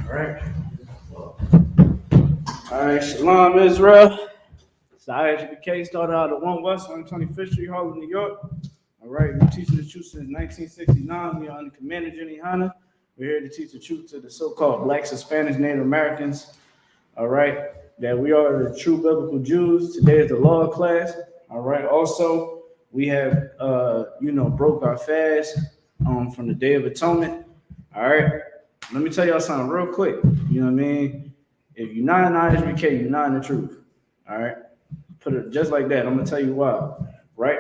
All right. All right. Shalom, Israel. So ISUPK started out at 1 West on 25th Street, Harlem, New York. All right. We're teaching the truth since 1969. We are under Commander Jenny Hanna. We're here to teach the truth to the so-called Blacks, Hispanics, Native Americans. All right. That we are the true biblical Jews. Today is the law class. All right. Also, we have, broke our fast from the Day of Atonement. All right. Let me tell y'all something real quick. You know what I mean? If you're not in ISBK, you're not in the truth. All right. Put it just like that. I'm going to tell you why. Right.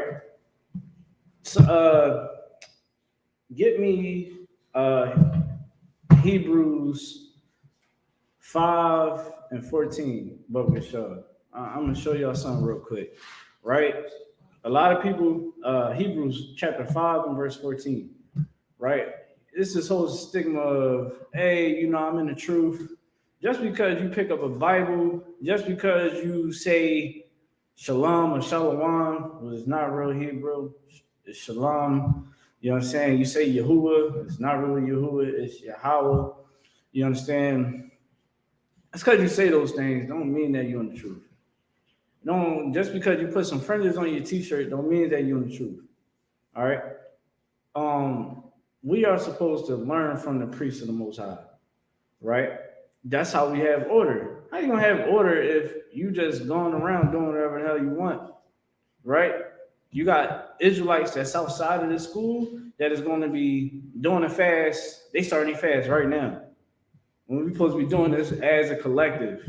So, get me Hebrews 5:14. But we'll show. I'm going to show y'all something real quick. Right. A lot of people, Hebrews chapter 5 and verse 14. Right. It's this whole stigma of, hey, I'm in the truth. Just because you pick up a Bible, just because you say shalom or shalom, well, it's not real Hebrew. It's shalom. You know what I'm saying? You say Yahuwah, it's not really Yahuwah, it's Yahweh. You understand? It's because you say those things don't mean that you're in the truth. Don't just because you put some fringes on your t-shirt don't mean that you're in the truth. All right. We are supposed to learn from the priests of the Most High, right? That's how we have order. How you gonna have order if you just going around doing whatever the hell you want, right? You got Israelites that's outside of the school that is going to be doing a fast. They starting a fast right now. When we're supposed to be doing this as a collective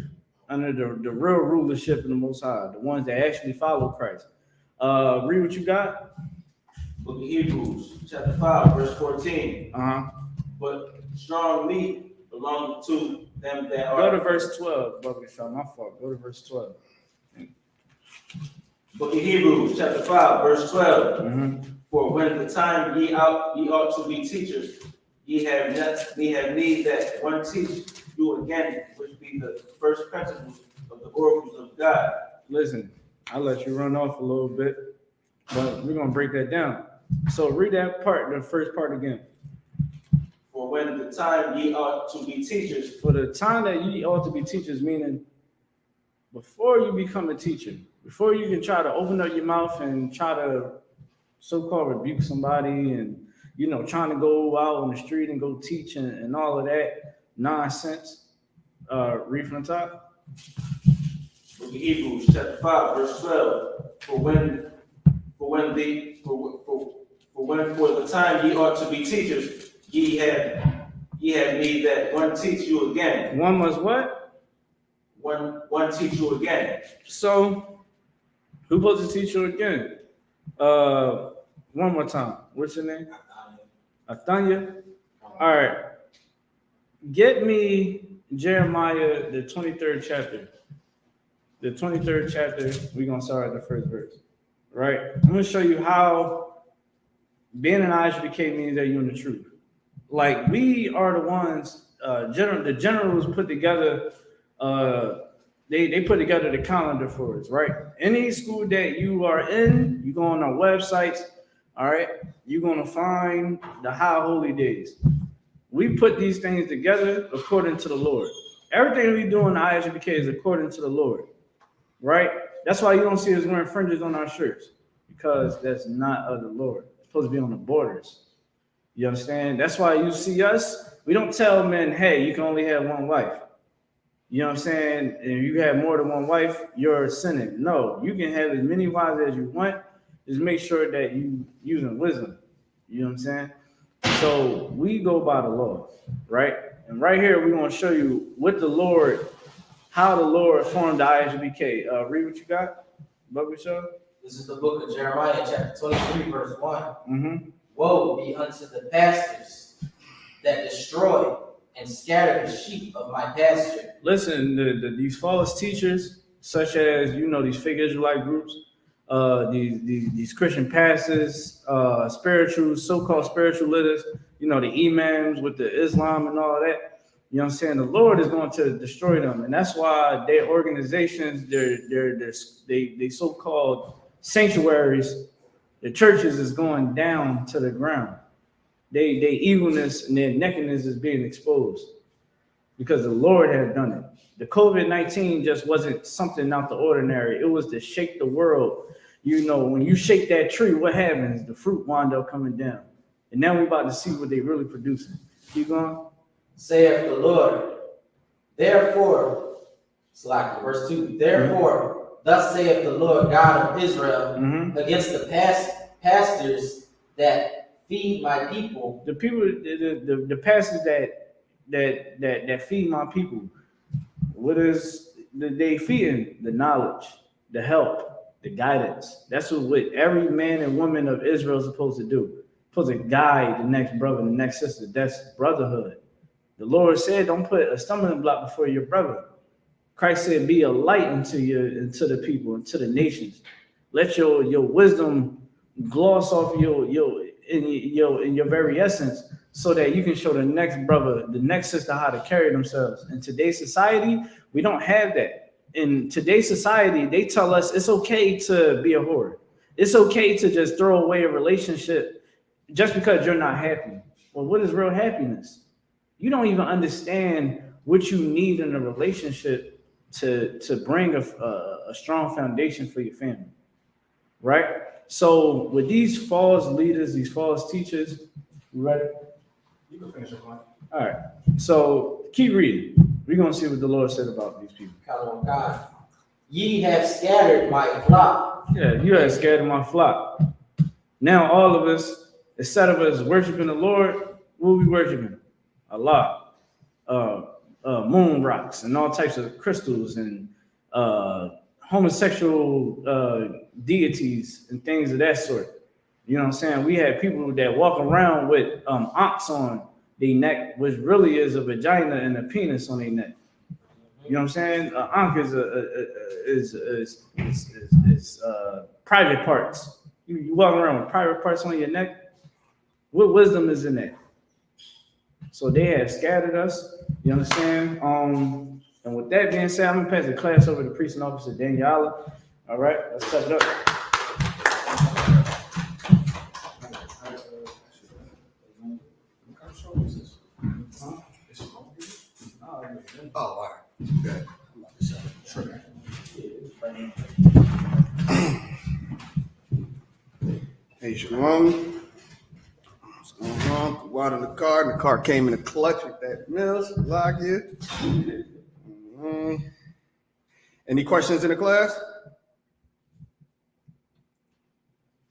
under the real rulership of the Most High, the ones that actually follow Christ. Read what you got. Book of Hebrews, chapter 5, verse 14. But strong meat belongs to them that are. Go to verse 12, Brother Shaw. My fault. Go to verse 12. Book of Hebrews, chapter 5, verse 12. For when the time ye ought to be teachers, ye have need that one teach you again, which be the first principles of the oracles of God. Listen, I'll let you run off a little bit, but we're going to break that down. So read that part, the first part again. For when the time ye ought to be teachers. For the time that ye ought to be teachers, meaning before you become a teacher, before you can try to open up your mouth and try to so-called rebuke somebody and, trying to go out on the street and go teach and all of that nonsense. Read from the top. Book of Hebrews, chapter 5, verse 12. For the time ye ought to be teachers, ye have need that one teach you again. One must what? One teach you again. So, who's supposed to teach you again? One more time. What's your name? Athanya. All right. Get me Jeremiah, the 23rd chapter. The 23rd chapter, we're going to start at the first verse. Right? I'm going to show you how being an ISBK means that you're in the truth. Like, we are the ones, the generals put together, they put together the calendar for us, right? Any school that you are in, you go on our websites, all right? You're going to find the high holy days. We put these things together according to the Lord. Everything we do in the ISBK is according to the Lord, right? That's why you don't see us wearing fringes on our shirts, because that's not of the Lord. It's supposed to be on the borders. You understand? That's why you see us. We don't tell men, hey, you can only have one wife. You know what I'm saying? If you have more than one wife, you're sinning. No, you can have as many wives as you want. Just make sure that you using wisdom. You know what I'm saying? So we go by the law, right? And right here, we're going to show you how the Lord formed the ISBK. Read what you got, Bubba Show. This is the book of Jeremiah, chapter 23, verse 1. Woe be unto the pastors that destroy and scatter the sheep of my pasture. Listen, these false teachers, such as, these fake Israelite groups, these Christian pastors, so-called spiritual leaders, the imams with the Islam and all of that, you know what I'm saying? The Lord is going to destroy them. And that's why their organizations, they so-called sanctuaries, the churches is going down to the ground. They evilness and their nakedness is being exposed. because the Lord had done it. The COVID-19 just wasn't something out the ordinary. It was to shake the world. You know, when you shake that tree, what happens? The fruit wound up coming down. And now we're about to see what they really producing. Keep going. Saith the Lord. Therefore, verse 2, therefore, thus saith the Lord God of Israel against the pastors that feed my people. The people, the pastors that feed my people. What is they feeding? The knowledge, the help, the guidance. That's what every man and woman of Israel is supposed to do. Supposed to guide the next brother and the next sister. That's brotherhood. The Lord said, don't put a stumbling block before your brother. Christ said, be a light into the people, into the nations. Let your wisdom gloss off in your very essence, so that you can show the next brother, the next sister how to carry themselves. In today's society, we don't have that. In today's society, they tell us it's okay to be a whore. It's okay to just throw away a relationship just because you're not happy. Well, what is real happiness? You don't even understand what you need in a relationship to bring a strong foundation for your family, right? So with these false leaders, these false teachers, you ready? You can finish your point. All right. So keep reading. We're going to see what the Lord said about these people. God. Ye have scattered my flock. Yeah, you have scattered my flock. Now all of us, instead of us worshiping the Lord, what are we worshiping? Allah, moon rocks and all types of crystals and homosexual deities and things of that sort. You know what I'm saying? We had people that walk around with ankhs on their neck, which really is a vagina and a penis on their neck. You know what I'm saying? Ankh is private parts. You walk around with private parts on your neck. What wisdom is in that? So they have scattered us. You understand? And with that being said, I'm gonna pass the class over to priest and officer Daniela. All right, let's cut it up. Oh, all right. Good. Sure. Hey, Shalom. What's going on? Put water in the car. And the car came in a clutch with that Mills. Lock it. Any questions in the class?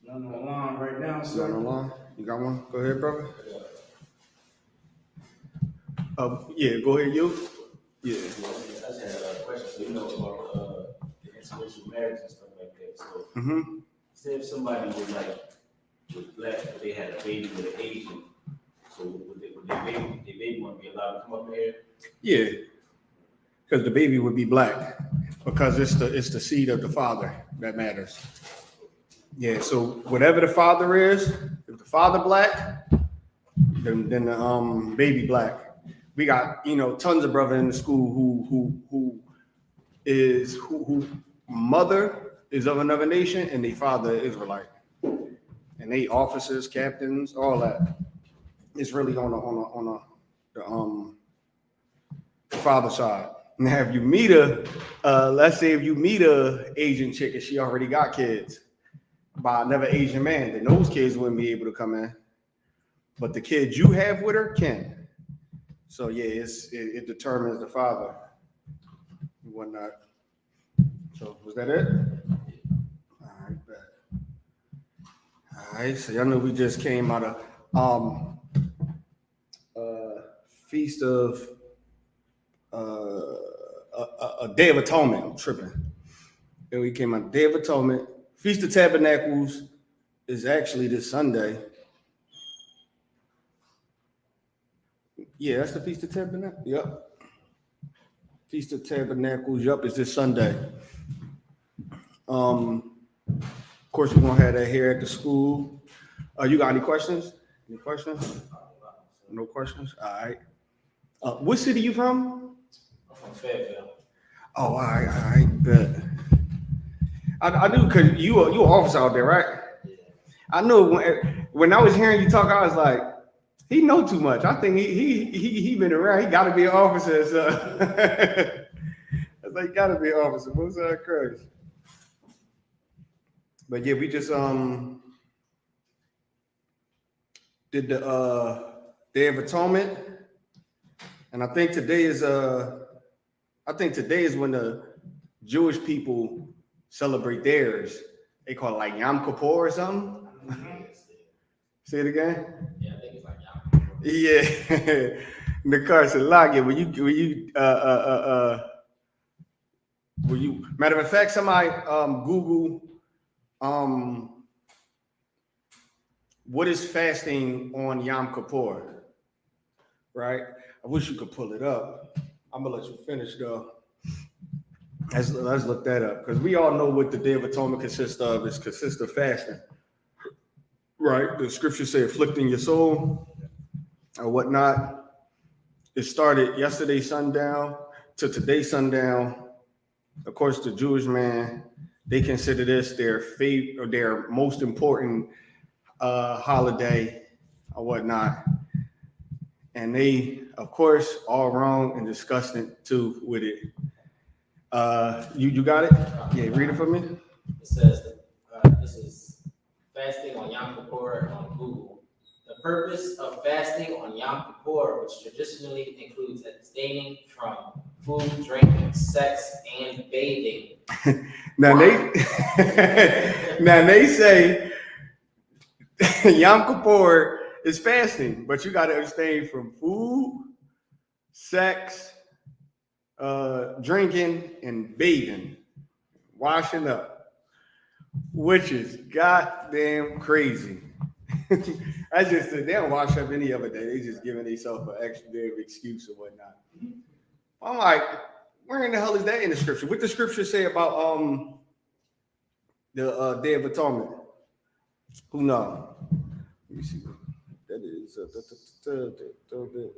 None on the line right now, None sir. along. You got one? Go ahead, brother. Yeah, go ahead, you. Yeah. I just had a question. So you know about the interracial marriage and stuff like that. So say if somebody was black, but they had a baby with an Asian, so would their baby want to be allowed to come up here? Yeah, because the baby would be black, because it's the seed of the father that matters. Yeah, so whatever the father is, if the father black, then the baby black. We got tons of brothers in the school who mother is of another nation and they father is Israelite, and they officers, captains, all that. It's really on the father side. Now, if you meet let's say if you meet a Asian chick and she already got kids by another Asian man, then those kids wouldn't be able to come in. But the kids you have with her can. So yeah, it determines the father and whatnot. So was that it? All right, bet. All right, so y'all know we just came out of feast of a Day of Atonement. I'm tripping. And we came out of Day of Atonement. Feast of Tabernacles is actually this Sunday. Yeah, that's the Feast of Tabernacles. Yep. Feast of Tabernacles. Yep, it's this Sunday. Of course, we're gonna have that here at the school. You got any questions? Any questions? No questions. All right. What city you from? I'm from Fayetteville. Oh, all right, bet. I knew because you an officer out there, right? Yeah. I know when I was hearing you talk, I was like, He know too much. I think he been around. He got to be an officer. So. I was like, got to be an officer. What's that, Christ? But yeah, we just did the Day of Atonement, and I think today is when the Jewish people celebrate theirs. They call it like Yom Kippur or something. Say it again. Yeah, I think it's like Yom Kippur. Yeah, the car said, "Log it." When you matter of fact, somebody Google what is fasting on Yom Kippur, right? I wish you could pull it up. I'm gonna let you finish though. Let's look that up, because we all know what the Day of Atonement consists of. It consists of fasting, right? The scriptures say afflicting your soul or whatnot. It started yesterday sundown to today sundown. Of course, the Jewish man, they consider this their favorite or their most important holiday or whatnot. And they, of course, all wrong and disgusting too with it. You got it? Yeah, read it for me. It says, this is fasting on Yom Kippur on Google. The purpose of fasting on Yom Kippur, which traditionally includes abstaining from food, drinking, sex, and bathing. Now they say Yom Kippur is fasting, but you got to abstain from food, sex, drinking, and bathing, washing up, which is goddamn crazy. I just said they don't wash up any other day. They just giving themselves an extra day of excuse or whatnot. I'm like, where in the hell is that in the scripture? What the scripture say about the Day of Atonement? Who knows? Let me see what that is. 23,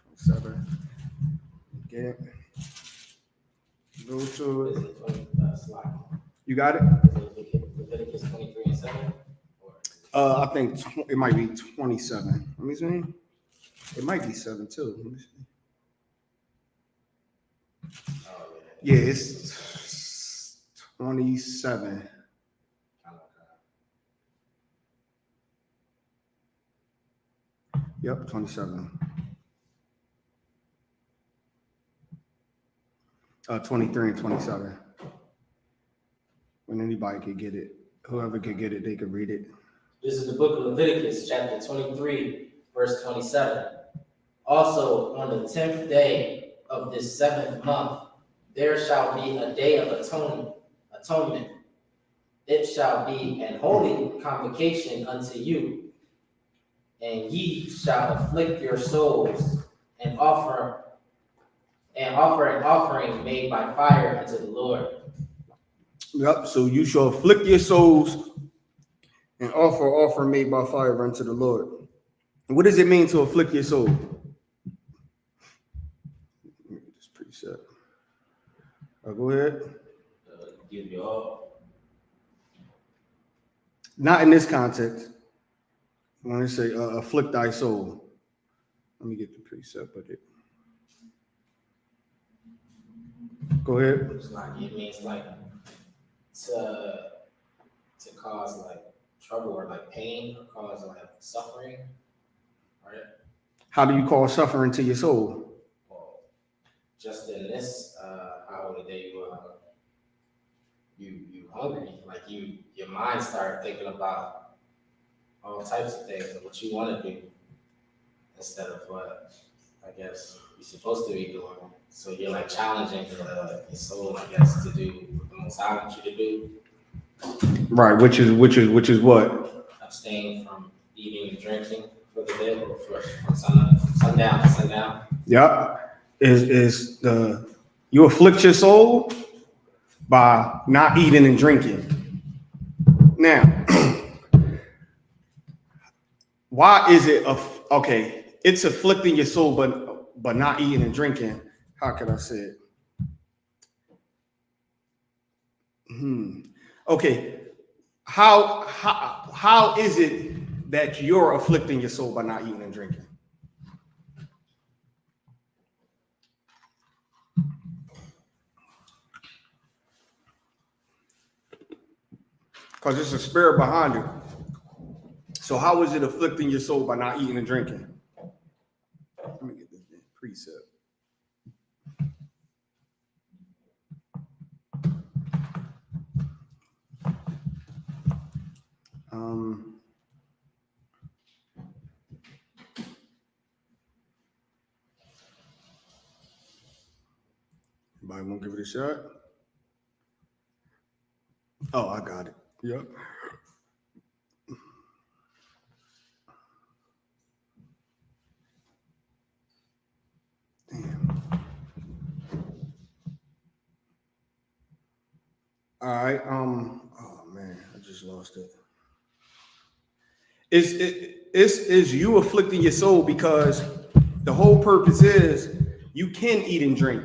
27. Okay. Go to it. You got it? Leviticus 23 and 7? I think it might be 27. Let me see. It might be 7 too. Let me see. Yeah, it's 27. Yep, 27. 23 and 27. When anybody could get it, whoever could get it, they could read it. This is the book of Leviticus, chapter 23, verse 27. Also, on the 10th day of this 7th month, there shall be a day of atonement. It shall be an holy convocation unto you, and ye shall afflict your souls and offer an offering made by fire unto the Lord. Yep, so you shall afflict your souls and offer an offering made by fire unto the Lord. What does it mean to afflict your soul? This precept. Go ahead. Give you all. Not in this context. When they say afflict thy soul. Let me get the precept of it. Go ahead. It's like, it means like to cause like trouble or like pain or cause like suffering, right? How do you call suffering to your soul? Well, just in this holiday, you hungry, like your mind start thinking about all types of things and what you want to do instead of what I guess you're supposed to be doing. So you're like challenging your soul, I guess, to do what the Most High wants you to do. Right, which is what? Abstain from eating and drinking for the day, or from sundown to sundown. Yep. Is you afflict your soul by not eating and drinking. Now, why is it okay? It's afflicting your soul, but not eating and drinking. How can I say it? Okay, how is it that you're afflicting your soul by not eating and drinking? Because there's a spirit behind it. So how is it afflicting your soul by not eating and drinking? Let me get this precept. Anybody want to give it a shot? Oh, I got it. Yep. Damn. All right. Oh man, I just lost it. Is you afflicting your soul because the whole purpose is you can eat and drink,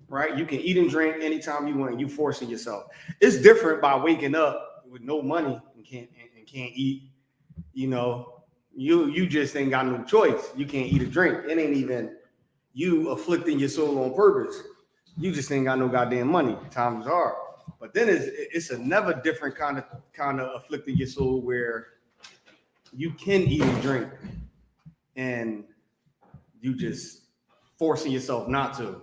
right? You can eat and drink anytime you want. You forcing yourself. It's different by waking up with no money and can't eat. You know, you just ain't got no choice. You can't eat or drink. It ain't even you afflicting your soul on purpose. You just ain't got no goddamn money. Times hard. But then it's another different kind of afflicting your soul where you can eat and drink and you just forcing yourself not to.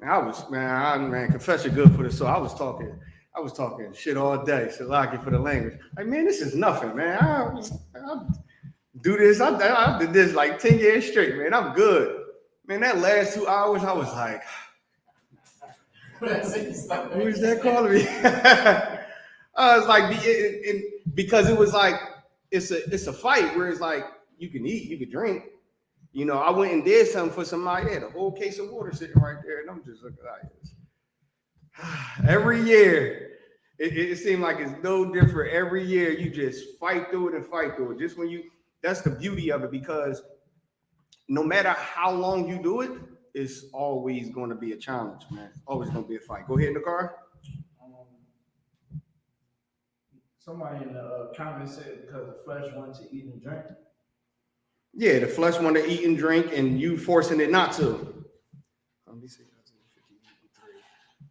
Man, confess your good for the soul. I was talking shit all day. Salaki for the language. Like, man, this is nothing, man. I do this. I did this like 10 years straight, man. I'm good. Man, that last 2 hours, I was like, who is that calling me? I was like, because it was like, it's a fight where it's like, you can eat, you can drink. You know, I went and did something for somebody. They had a whole case of water sitting right there. And I'm just looking like this. Every year, it seemed like it's no different. Every year, you just fight through it and fight through it. Just when that's the beauty of it, because no matter how long you do it, it's always going to be a challenge, man. Always going to be a fight. Go ahead, Nakar. Somebody in the comments said because the flesh wants to eat and drink. Yeah, the flesh want to eat and drink, and you forcing it not to. Let me see.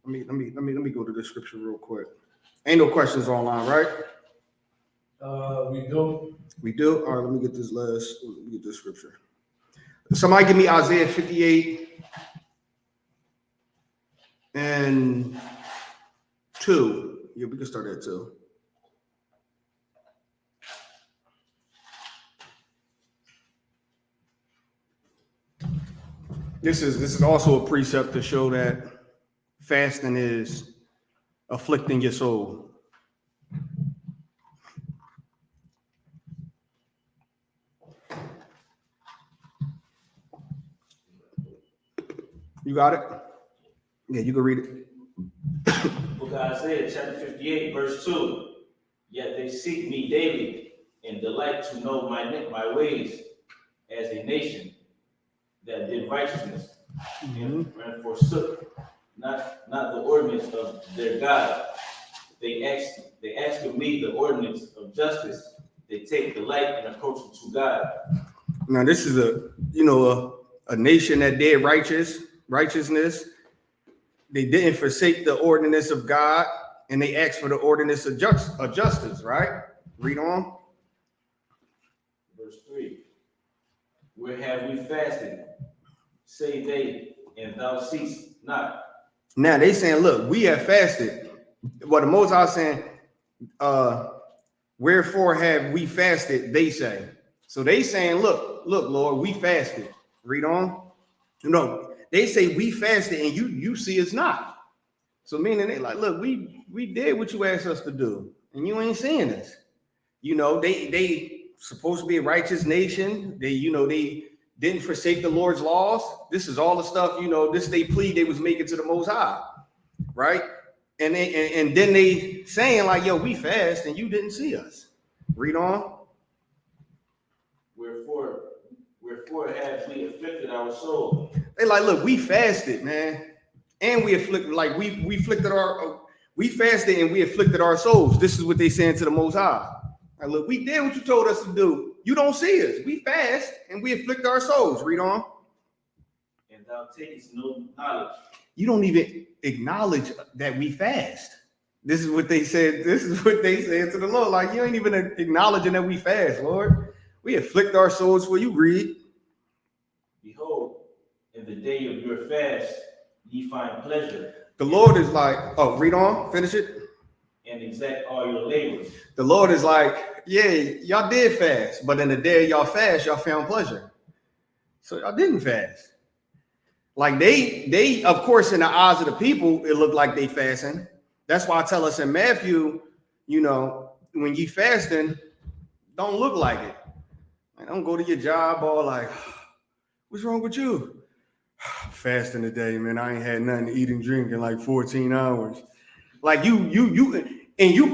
Let me go to the scripture real quick. Ain't no questions online, right? We do. We do. All right. Let me get this scripture. Somebody give me Isaiah 58 and 2. Yeah, we can start at 2. This is also a precept to show that fasting is afflicting your soul. You got it? Yeah, you can read it. Book of Isaiah, chapter 58, verse 2. Yet they seek me daily and delight to know my ways as a nation that did righteousness and forsook not the ordinance of their God. They ask of me the ordinance of justice. They take delight in approaching to God. Now this is a nation that did righteousness. They didn't forsake the ordinance of God, and they asked for the ordinance of justice, right? Read on. Verse 3. Where have we fasted? Say they, and thou seest not. Now they saying, look, we have fasted. Well, the Most High saying, wherefore have we fasted, they say. So they saying, look, Lord, we fasted. Read on. No, they say we fasted and you see us not. So meaning they like, look, we did what you asked us to do, and you ain't seeing us. You know, they supposed to be a righteous nation. They didn't forsake the Lord's laws. This is all the stuff, this they plea they was making to the Most High, right? And then they saying like, yo, we fast and you didn't see us. Read on. Wherefore have we afflicted our soul? They like, look, we fasted, man, and we afflicted, like we afflicted We fasted and we afflicted our souls. This is what they saying to the Most High. Like, look, we did what you told us to do. You don't see us. We fast and we afflict our souls. Read on. And thou takest no knowledge. You don't even acknowledge that we fast. This is what they said. This is what they said to the Lord. Like, you ain't even acknowledging that we fast, Lord. We afflict our souls for you. Read. Behold, in the day of your fast, ye find pleasure. The Lord is like, oh, read on, finish it. And exact all your labors. The Lord is like, yeah, y'all did fast, but in the day y'all fast, y'all found pleasure. So y'all didn't fast. Like they, of course, in the eyes of the people, it looked like they fasting. That's why I tell us in Matthew, you know, when you fasting, don't look like it. Like, don't go to your job all like, what's wrong with you? Fasting today, man. I ain't had nothing to eat and drink in like 14 hours. Like you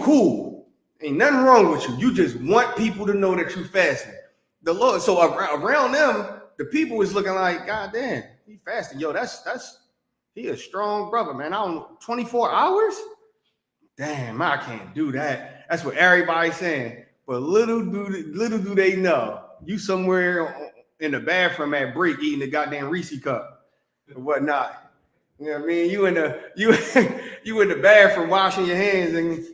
cool. Ain't nothing wrong with you. You just want people to know that you fasting. The Lord, so around them, the people was looking like, God damn, he fasting. Yo, he a strong brother, man. I don't 24 hours? Damn, I can't do that. That's what everybody's saying. But little do they know, you somewhere in the bathroom at break eating the goddamn Reese cup and whatnot. You know what I mean? You in the bathroom washing your hands and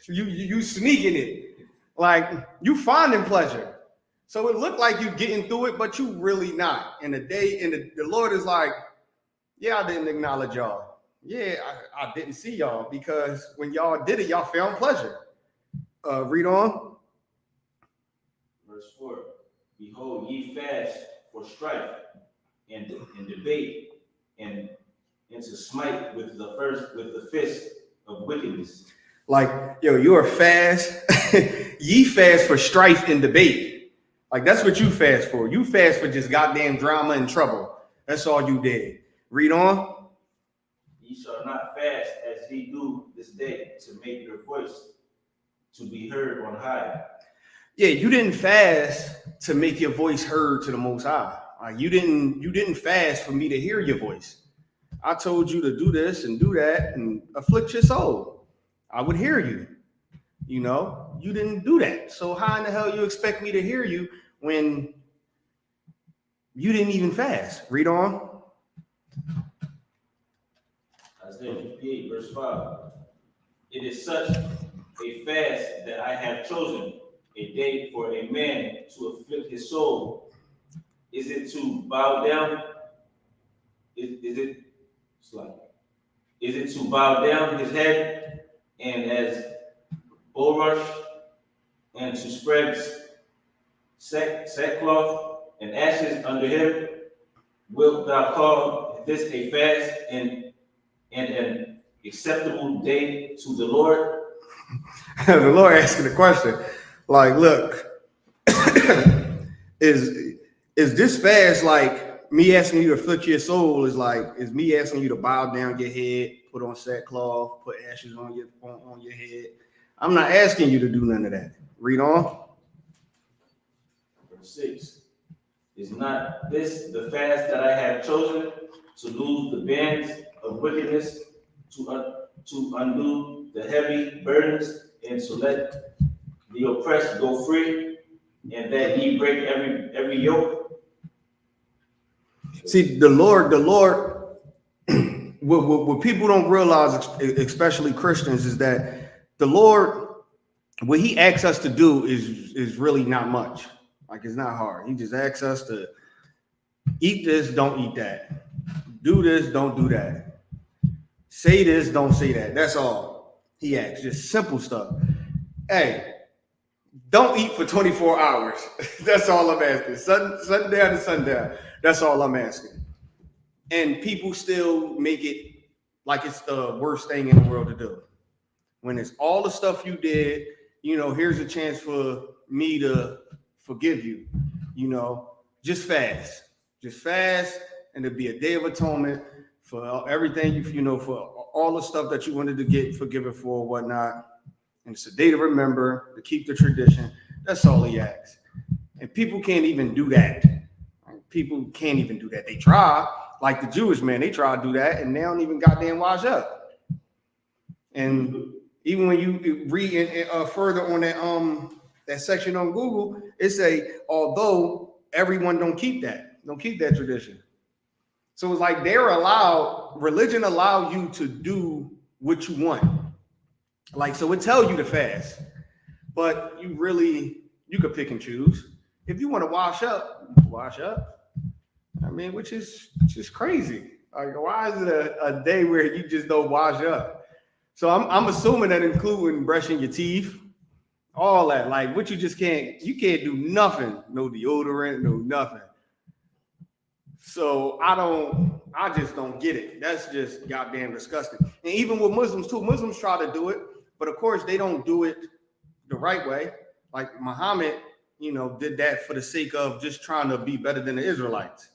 you sneaking it. Like you finding pleasure. So it looked like you getting through it, but you really not. And the Lord is like, yeah, I didn't acknowledge y'all. Yeah, I didn't see y'all because when y'all did it, y'all found pleasure. Read on. Verse 4. Behold, ye fast for strife and debate and to smite with the fist of wickedness. Like, yo, you're fast. Ye fast for strife and debate. Like, that's what you fast for. You fast for just goddamn drama and trouble. That's all you did. Read on. Ye shall not fast as ye do this day to make your voice to be heard on high. Yeah, you didn't fast to make your voice heard to the Most High. You didn't fast for me to hear your voice. I told you to do this and do that and afflict your soul. I would hear you. You know, you didn't do that. So how in the hell you expect me to hear you when you didn't even fast? Read on. Isaiah 58, verse 5. It is such a fast that I have chosen, a day for a man to afflict his soul. Is it to bow down? Is it to bow down his head and as bulrush and to spread sackcloth and ashes under him? Wilt thou call this a fast and an acceptable day to the Lord? The Lord asking the question, like, look, is this fast like me asking you to afflict your soul? Is me asking you to bow down your head, put on sackcloth, put ashes on your head? I'm not asking you to do none of that. Read on. Verse 6. Is not this the fast that I have chosen, to loose the bands of wickedness, to undo the heavy burdens, and to let the oppressed go free, and that ye break every yoke? See, the Lord, what people don't realize, especially Christians, is that the Lord, what he asks us to do is really not much. Like, it's not hard. He just asks us to eat this, don't eat that. Do this, don't do that. Say this, don't say that. That's all he asks. Just simple stuff. Hey, don't eat for 24 hours. That's all I'm asking. Sundown to sundown. That's all I'm asking. And people still make it like it's the worst thing in the world to do. When it's all the stuff you did, you know, here's a chance for me to forgive you. You know, just fast. Just fast, and it'll be a day of atonement for everything, you know, for all the stuff that you wanted to get forgiven for or whatnot. And it's a day to remember, to keep the tradition. That's all he asks. And people can't even do that. People can't even do that. They try. like the Jewish man, they try to do that and they don't even goddamn wash up. And even when you read further on that section on Google, it say, although everyone don't keep that tradition. So it's like religion allow you to do what you want. Like, so it tell you to fast, but you could pick and choose. If you want to wash up. I mean, which is just crazy. Like, why is it a day where you just don't wash up? So I'm assuming that including brushing your teeth, all that. Like, what you can't do nothing. No deodorant, no nothing. So I just don't get it. That's just goddamn disgusting. And even with Muslims too, Muslims try to do it, but of course they don't do it the right way. Like Muhammad, did that for the sake of just trying to be better than the Israelites.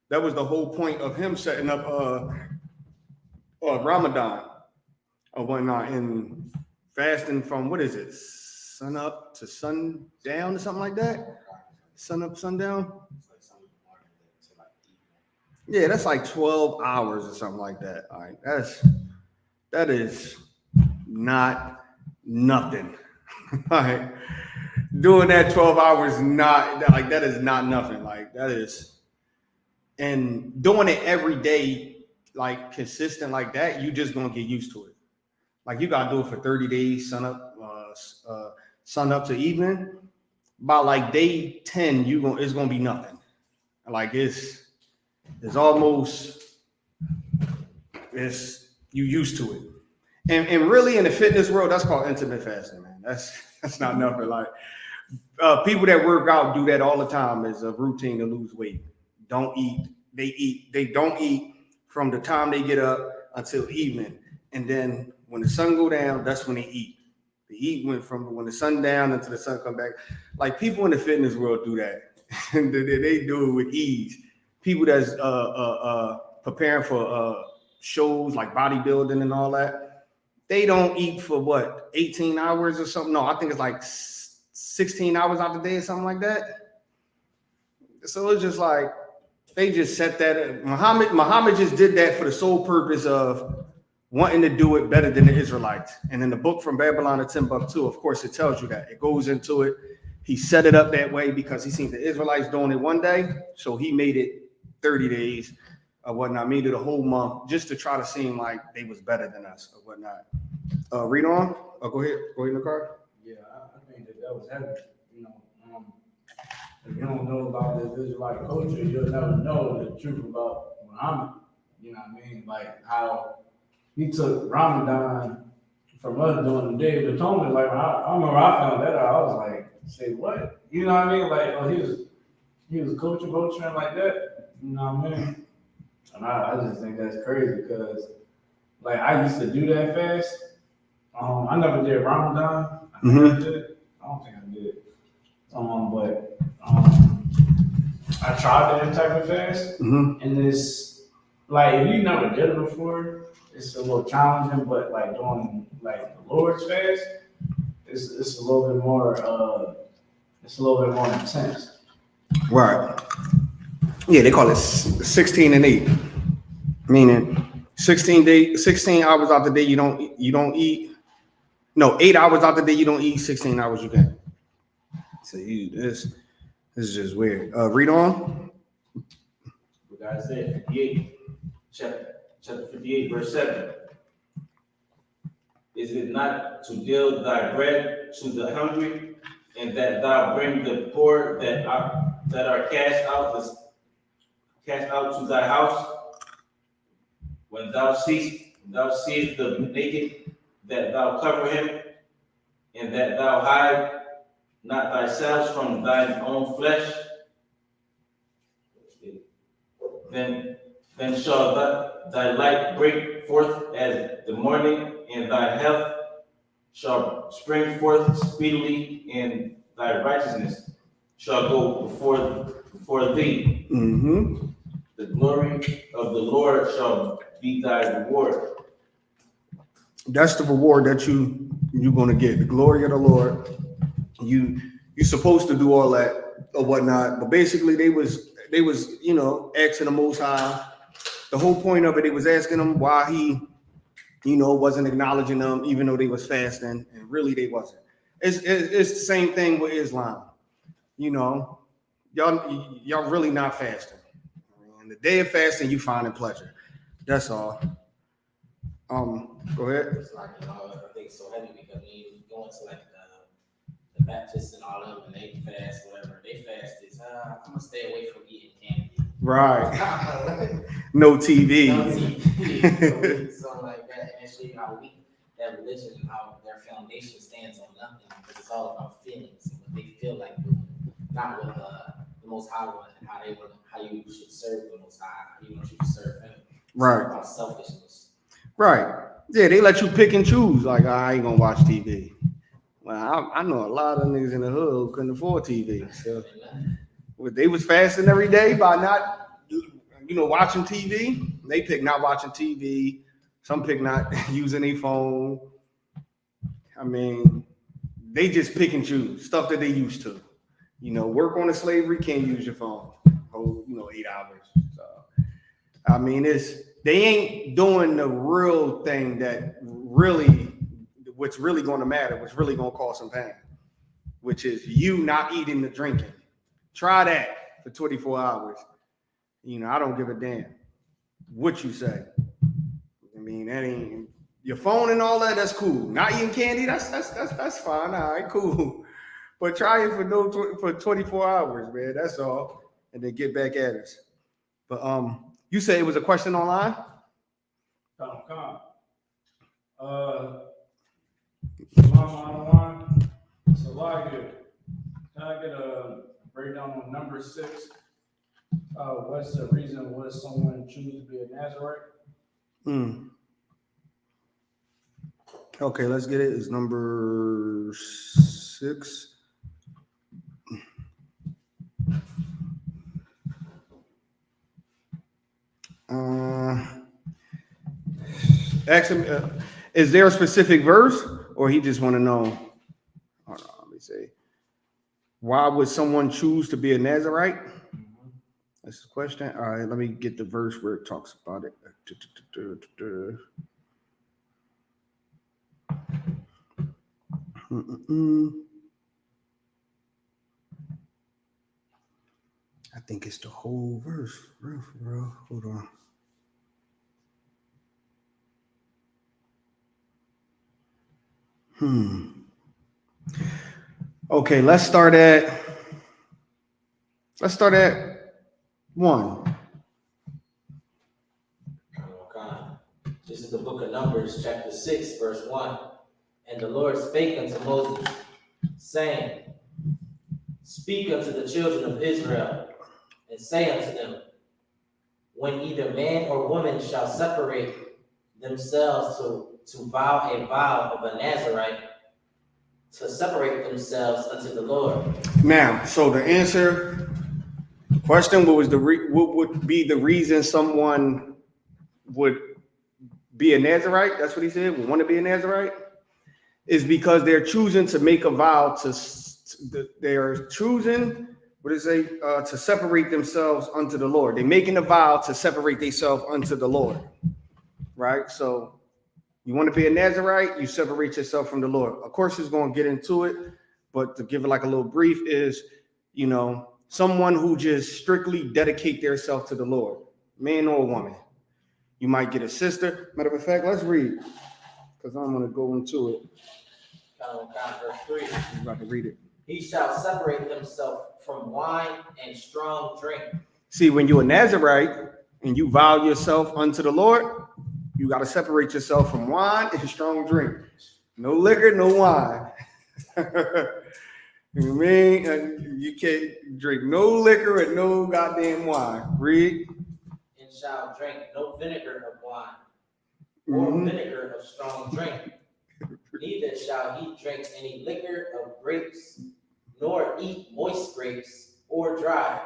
That was the whole point of him setting up Ramadan or whatnot, and fasting from, what is it, sun up to sundown or something like that? Sun up, sundown? Yeah, that's like 12 hours or something like that. All right, that is not nothing. All right, doing that 12 hours that is not nothing. Like, that is, and doing it every day, like consistent like that, you just gonna get used to it. Like, you gotta do it for 30 days, sun up to evening. By like day 10, it's gonna be nothing. Like, it's you used to it. And really in the fitness world, that's called intermittent fasting, man. That's not nothing. Like, people that work out do that all the time as a routine to lose weight. Don't eat. They don't eat from the time they get up until evening. And then when the sun go down, that's when they eat. They eat from when the sun down until the sun come back. Like, people in the fitness world do that. And they do it with ease. People that's preparing for shows like bodybuilding and all that, they don't eat for 18 hours or something? No, I think it's like 16 hours out the day or something like that. So it's just like, they just set that. Muhammad just did that for the sole purpose of wanting to do it better than the Israelites. And in the book From Babylon to Timbuktu, of course, it tells you that. It goes into it. He set it up that way because he seen the Israelites doing it one day. So he made it 30 days or whatnot, made it a whole month just to try to seem like they was better than us or whatnot. Read on. Go ahead, Nicole. Yeah, I think that was heavy. If you don't know about this Israelite culture, you'll never know the truth about Muhammad. You know what I mean? Like, how he took Ramadan from us during the Day of Atonement. Like, I remember I found that out. I was like, say what? You know what I mean? Like, he was culturing like that. You know what I mean? And I just think that's crazy because, like, I used to do that fast. I never did Ramadan. I think I did it. I don't think I did it. But I tried that type of fast, and it's like, if you never did it before, it's a little challenging. But like doing like the Lord's fast, it's a little bit more intense. Right. Yeah, they call it 16 and 8, meaning 16 hours out the day you don't eat. No, 8 hours out the day you don't eat. 16 hours you can. So this is just weird. Read on. What God said, 58, chapter 58, verse 7. Is it not to deal thy bread to the hungry, and that thou bring the poor that are cast out to thy house? When thou seest the naked, that thou cover him, and that thou hide not thyself from thine own flesh, then shall thy light break forth as the morning, and thy health shall spring forth speedily, and thy righteousness shall go before thee. Mm-hmm. The glory of the Lord shall be thy reward. That's the reward that you're gonna get. The glory of the Lord. You're supposed to do all that or whatnot, but basically they was asking the Most High the whole point of it, they was asking him why he, wasn't acknowledging them, even though they was fasting, and really they wasn't. It's the same thing with Islam. Y'all really not fasting. And the day of fasting, you finding pleasure. That's all. Go ahead. It's like, I think so heavy because when you go into like the Baptists and all them, and they fast, whatever they fast is, I'm gonna stay away from eating candy. Right. No TV. No TV. Something like that, and it shows you how weak that religion and how their foundation stands on nothing, because it's all about feelings and what they feel like doing, not what the Most High one and how you should serve the Most High, how you should serve Him. Right. It's about selfishness. Right. Yeah, they let you pick and choose. Like, I ain't gonna watch TV. Well, I know a lot of niggas in the hood who couldn't afford TV. So they was fasting every day by not, watching TV. They pick not watching TV. Some pick not using their phone. I mean, they just pick and choose stuff that they used to. Work on the slavery, can't use your phone. 8 hours. So, I mean, they ain't doing the real thing that what's really going to matter, what's really going to cause some pain, which is you not eating the drinking. Try that for 24 hours. I don't give a damn what you say. I mean, that ain't your phone and all that. That's cool. Not eating candy. That's fine. All right, cool. But try it for 24 hours, man. That's all, and then get back at us. But you say it was a question online. Come. Online. So like it. Can I get a breakdown on number 6? What's the reason would someone choose to be a Nazarite? Okay, let's get it. It's number 6. Ask him, is there a specific verse, or he just want to know? Hold on, let me see. Why would someone choose to be a Nazarite? That's the question. All right, let me get the verse where it talks about it. I think it's the whole verse. For real. Hold on. Okay, let's start at 1. This is the book of Numbers, chapter 6, verse 1. And the Lord spake unto Moses, saying, Speak unto the children of Israel, and say unto them, When either man or woman shall separate themselves to vow a vow of a Nazarite, to separate themselves unto the Lord. Now, so the answer, question, what would be the reason someone would be a Nazarite? That's what he said. Would want to be a Nazarite, is because they're choosing to make a vow they're choosing, to separate themselves unto the Lord. They're making a vow to separate themselves unto the Lord, right? So you want to be a Nazarite, you separate yourself from the Lord. Of course, he's going to get into it, but to give it like a little brief is, someone who just strictly dedicate themselves to the Lord, man or woman. You might get a sister. Matter of fact, let's read, because I'm going to go into it. Verse 3. I'm about to read it. He shall separate himself from wine and strong drink. See, when you're a Nazarite and you vow yourself unto the Lord, you got to separate yourself from wine and strong drink. No liquor, no wine. You know what I mean? And you can't drink no liquor and no goddamn wine. Read. And shall drink no vinegar of wine, or vinegar of strong drink. Neither shall he drink any liquor of grapes, nor eat moist grapes or dry.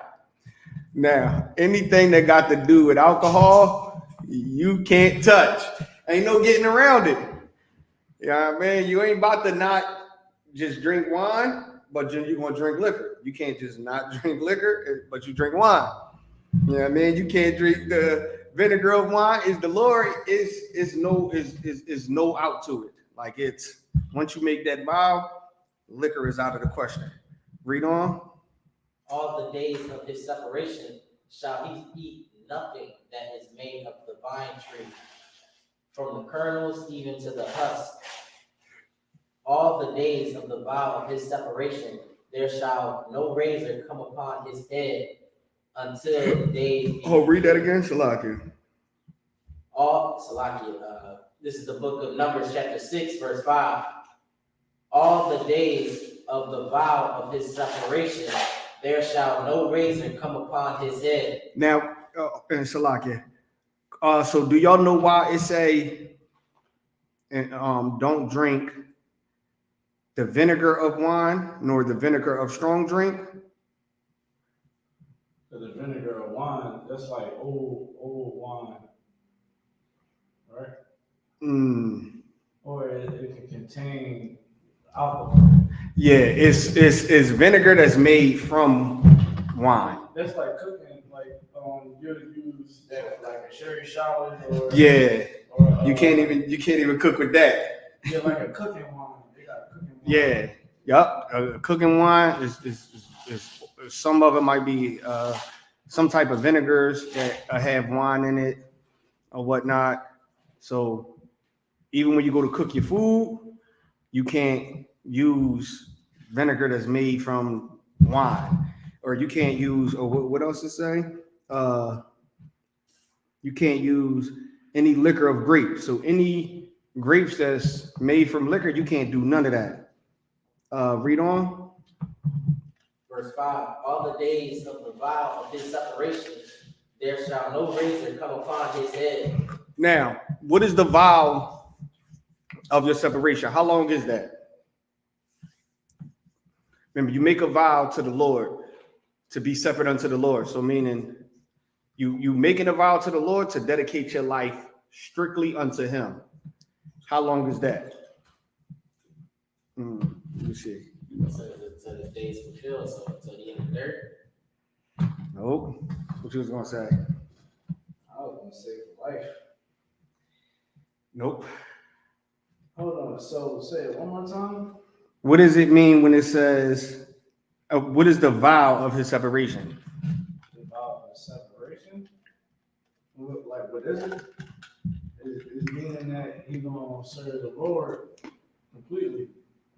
Now, anything that got to do with alcohol, you can't touch. Ain't no getting around it. You know what I mean? You ain't about to not just drink wine, but you're going to drink liquor. You can't just not drink liquor, but you drink wine. You know what I mean? You can't drink vinegar of wine is the Lord is no out to it. Like it's once you make that vow, liquor is out of the question. Read on. All the days of his separation shall he eat nothing that is made of the vine tree, from the kernels even to the husk. All the days of the vow of his separation, there shall no razor come upon his head until the days. Oh, read that again, Shalaki. This is the book of Numbers, chapter 6, verse 5. All the days of the vow of his separation, there shall no razor come upon his head. Now, and Shalaki. So do y'all know why it say, don't drink the vinegar of wine nor the vinegar of strong drink? The vinegar of wine, that's like old wine, right? Or it can contain alcohol. Yeah, it's vinegar that's made from wine. That's like cooking, like you'll use that for like a sherry shower or Yeah, or, you can't even cook with that. Yeah, like a cooking wine. They got cooking wine. Yeah, yup. Cooking wine is some of it might be some type of vinegars that have wine in it or whatnot. So even when you go to cook your food, you can't use vinegar that's made from wine, or you can't use, or what else to say? You can't use any liquor of grapes. So any grapes that's made from liquor, you can't do none of that. Read on. Verse 5, all the days of the vow of his separation, there shall no razor come upon his head. Now, what is the vow of your separation? How long is that? Remember, you make a vow to the Lord to be separate unto the Lord. So meaning you making a vow to the Lord to dedicate your life strictly unto him. How long is that? Let me see. So the days fulfilled, so until the end of the earth. Nope. What you was gonna say? I was gonna say for life. Nope. Hold on. So say it one more time. What does it mean when it says, what is the vow of his separation? The vow of separation. Like what is it? It's meaning that he's gonna serve the Lord completely.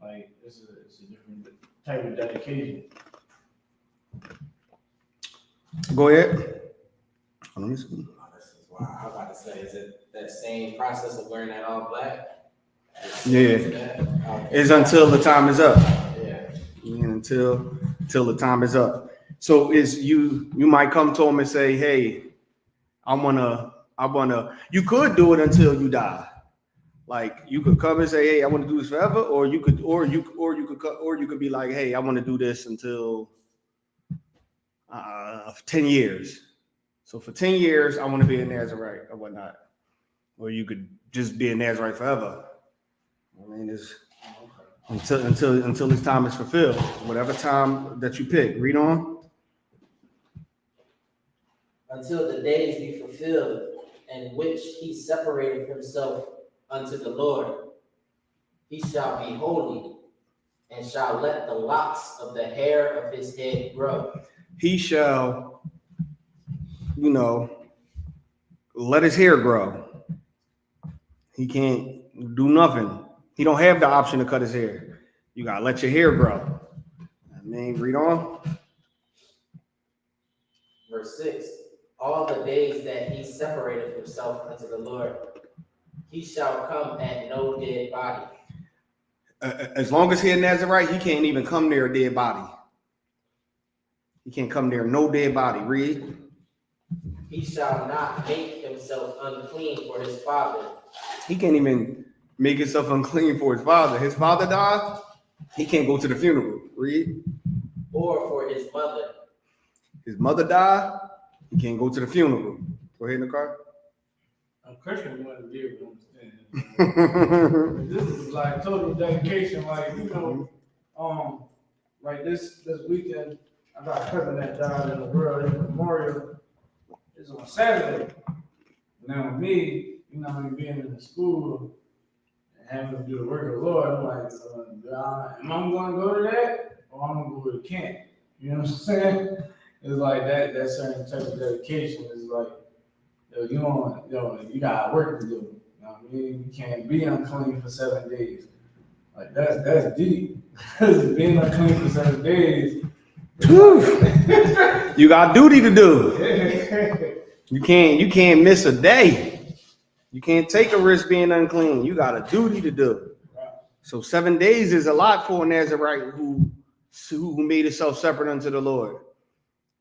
Like it's a different type of dedication. Go ahead. Let me see. This is why I was about to say, is it that same process of wearing that all black? Yeah. It's until the time is up. Yeah. Until the time is up. So is you might come to him and say, hey, I wanna, you could do it until you die. Like you could come and say, hey, I want to do this forever, or you could be like, hey, I want to do this until 10 years. So for 10 years, I want to be a Nazarite or whatnot. Or you could just be a Nazarite forever. I mean, it's until this time is fulfilled, whatever time that you pick. Read on. Until the days be fulfilled, in which he separated himself unto the Lord, he shall be holy, and shall let the locks of the hair of his head grow. He shall, let his hair grow. He can't do nothing. He don't have the option to cut his hair. You gotta let your hair grow. I mean, read on. Verse 6, all the days that he separated himself unto the Lord, he shall come at no dead body. As long as he's a Nazarite, he can't even come near a dead body. He can't come near no dead body. Read. He shall not make himself unclean for his father. He can't even make himself unclean for his father. His father died. He can't go to the funeral. Read. Or for his mother. His mother died. He can't go to the funeral. Go ahead, Nicole. A Christian wouldn't be able to understand. This is like total dedication. Like like this weekend, I got a cousin that died in the world. His memorial is on Saturday. now with me, being in the school and having to do the work of the Lord, I'm like, am I going to go to that or I'm going to go to camp? You know what I'm saying? It's like that certain type of dedication is like, you got work to do. You know what I mean? You can't be unclean for 7 days. Like that's deep. Being unclean for 7 days. You got duty to do. You can't miss a day. You can't take a risk being unclean. You got a duty to do. So 7 days is a lot for a Nazarite who made himself separate unto the Lord.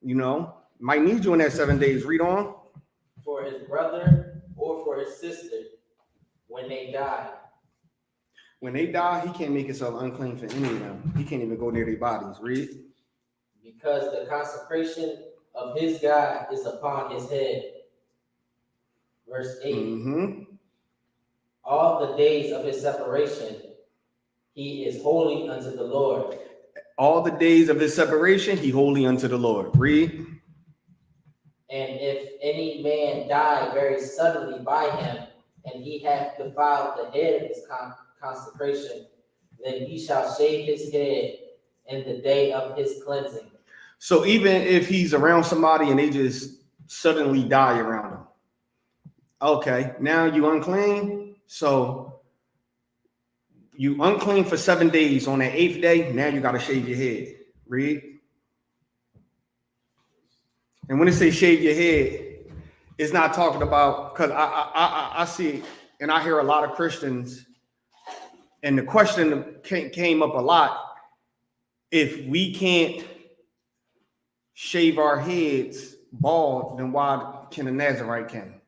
Might need you in that 7 days. Read on. For his brother or for his sister, when they die. When they die, he can't make himself unclean for any of them. He can't even go near their bodies. Read. Because the consecration of his God is upon his head. Verse 8. Mm-hmm. All the days of his separation, he is holy unto the Lord. All the days of his separation, he holy unto the Lord. Read. And if any man die very suddenly by him, and he hath defiled the head of his consecration, then he shall shave his head in the day of his cleansing. So even if he's around somebody and they just suddenly die around him, okay, now you unclean. So you unclean for 7 days. On that 8th day, now you got to shave your head. Read. And when it says shave your head, it's not talking about, because I see and I hear a lot of Christians, and the question came up a lot. If we can't shave our heads bald, then why can a Nazarite can?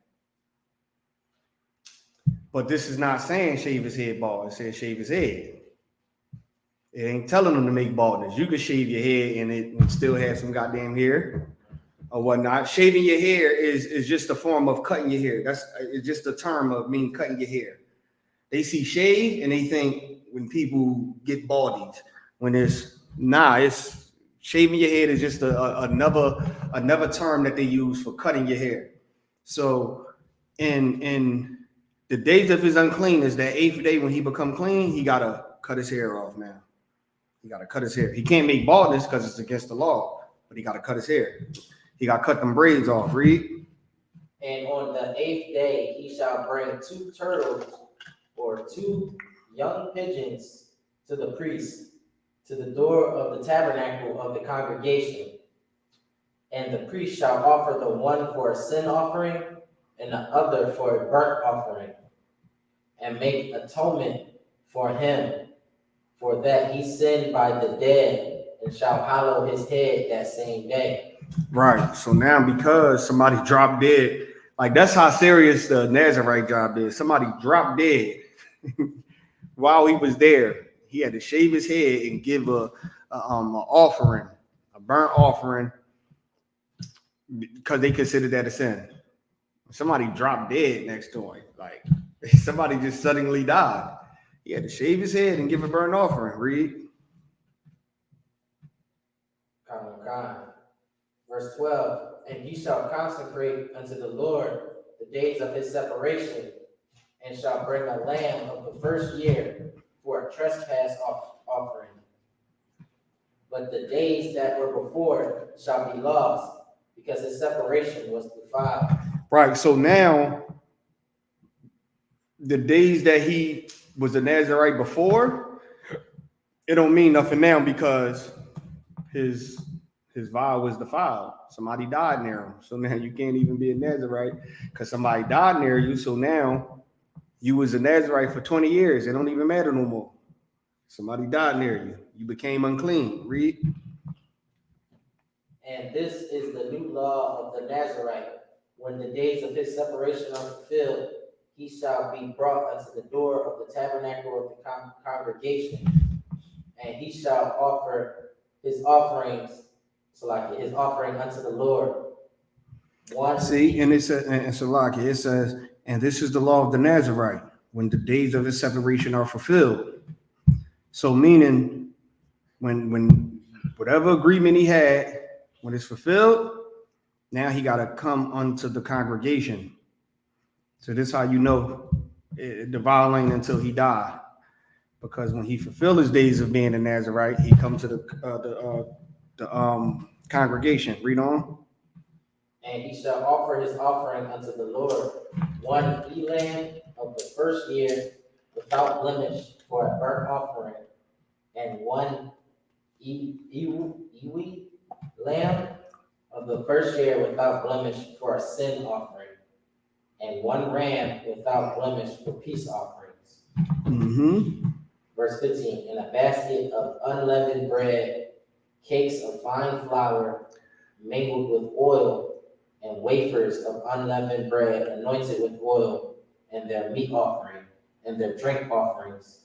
But this is not saying shave his head bald. It says shave his head. It ain't telling them to make baldness. You can shave your head and it still have some goddamn hair or whatnot. Shaving your hair is just a form of cutting your hair. It's just a term of mean cutting your hair. They see shave and they think when people get baldies, when it's shaving your head is just another term that they use for cutting your hair. So in the days of his uncleanness, that 8th day when he become clean, he gotta cut his hair off now. He gotta cut his hair. He can't make baldness because it's against the law, but he gotta cut his hair. He gotta cut them braids off. Read. And on the 8th day he shall bring 2 turtles or 2 young pigeons to the priest, to the door of the tabernacle of the congregation. And the priest shall offer the one for a sin offering and the other for a burnt offering, and make atonement for him, for that he sinned by the dead, and shall hallow his head that same day. Right. So now because somebody dropped dead, like that's how serious the Nazarite job is. Somebody dropped dead while he was there. He had to shave his head and give an offering, a burnt offering, because they considered that a sin. Somebody dropped dead next to him, like somebody just suddenly died. He had to shave his head and give a burnt offering. Read. Verse 12. And he shall consecrate unto the Lord the days of his separation, and shall bring a lamb of the first year for a trespass offering. But the days that were before shall be lost, because his separation was defiled. Right. So now, the days that he was a Nazarite before, it don't mean nothing now because his vow was defiled. Somebody died near him. So now you can't even be a Nazarite because somebody died near you. So now you was a Nazarite for 20 years. It don't even matter no more. Somebody died near you. You became unclean. Read. And this is the new law of the Nazarite. When the days of his separation are fulfilled, he shall be brought unto the door of the tabernacle of the congregation, and he shall offer his offerings, his offering unto the Lord. See, and it says, it says, and this is the law of the Nazarite, when the days of his separation are fulfilled. So meaning, when whatever agreement he had, when it's fulfilled, now he got to come unto the congregation. So this is how you know the vow ain't until he died. Because when he fulfilled his days of being a Nazarite, he come to the congregation. Read on. And he shall offer his offering unto the Lord 1 eland of the first year without blemish for a burnt offering, and 1 ewe lamb of the first year without blemish for a sin offering, and 1 ram without blemish for peace offerings. Mm-hmm. Verse 15, and a basket of unleavened bread, cakes of fine flour mingled with oil, and wafers of unleavened bread anointed with oil, and their meat offering, and their drink offerings.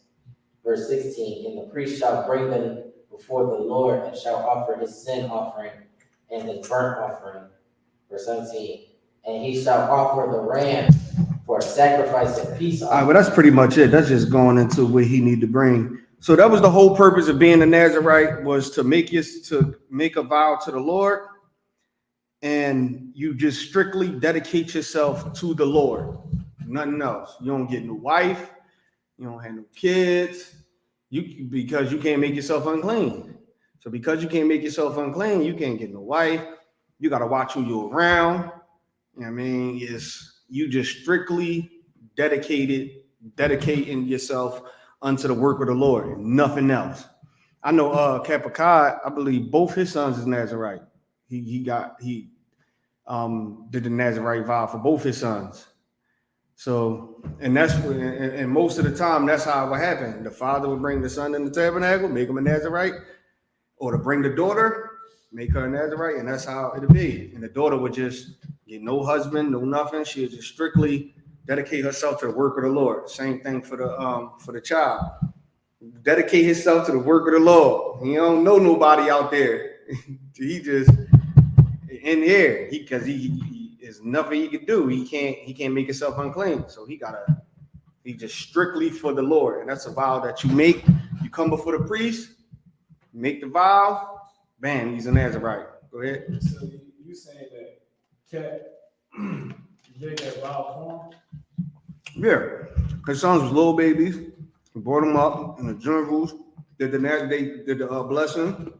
Verse 16, and the priest shall bring them before the Lord, and shall offer his sin offering and his burnt offering. Verse 17, and he shall offer the ram for a sacrifice of peace offering. All right, well, that's pretty much it. That's just going into what he need to bring. So that was the whole purpose of being a Nazarite, was to make a vow to the Lord, and you just strictly dedicate yourself to the Lord. Nothing else. You don't get no wife, you don't have no kids, because you can't make yourself unclean. So because you can't make yourself unclean, you can't get no wife. You got to watch who you're around. You know what I mean? You just strictly dedicating yourself unto the work of the Lord, and nothing else. I know Capricorn, I believe both his sons is Nazarite. He did the Nazarite vow for both his sons. So, and most of the time, that's how it would happen. The father would bring the son in the tabernacle, make him a Nazarite, or to bring the daughter, make her a Nazarite, and that's how it'd be. And the daughter would just get no husband, no nothing. She would just strictly dedicate herself to the work of the Lord. Same thing for the child. Dedicate himself to the work of the Lord. He don't know nobody out there. He just in here, because he is nothing he can do. He can't make himself unclean. So he just strictly for the Lord. And that's a vow that you make. You come before the priest, make the vow, bam, he's a Nazarite. Go ahead. So you saying that Cat did that vow for him? Yeah. His sons was little babies. He brought them up in the generals. They did the blessing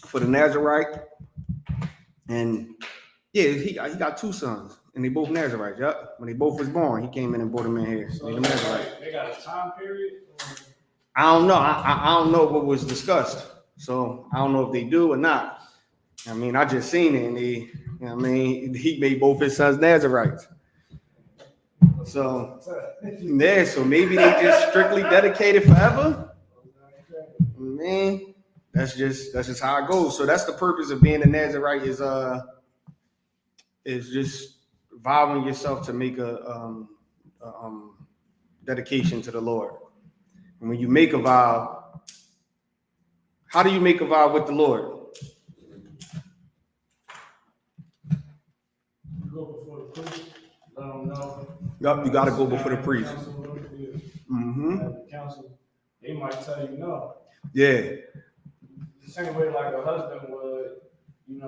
for the Nazarite. And yeah, he got 2 sons, and they both Nazarites. Yep. When they both was born, he came in and brought them in here. So they got a time period? I don't know. I don't know what was discussed. So I don't know if they do or not. I mean, I just seen it, and he made both his sons Nazarites. So yeah, so maybe they just strictly dedicated forever. Man, that's just how it goes. So that's the purpose of being a Nazarite, is just vowing yourself to make a dedication to the Lord. And when you make a vow, how do you make a vow with the Lord? You go before the priest, let them know. Yep, you got to go before the priest. Mm-hmm. The council, they might tell you no. Yeah. The same way like a husband would, his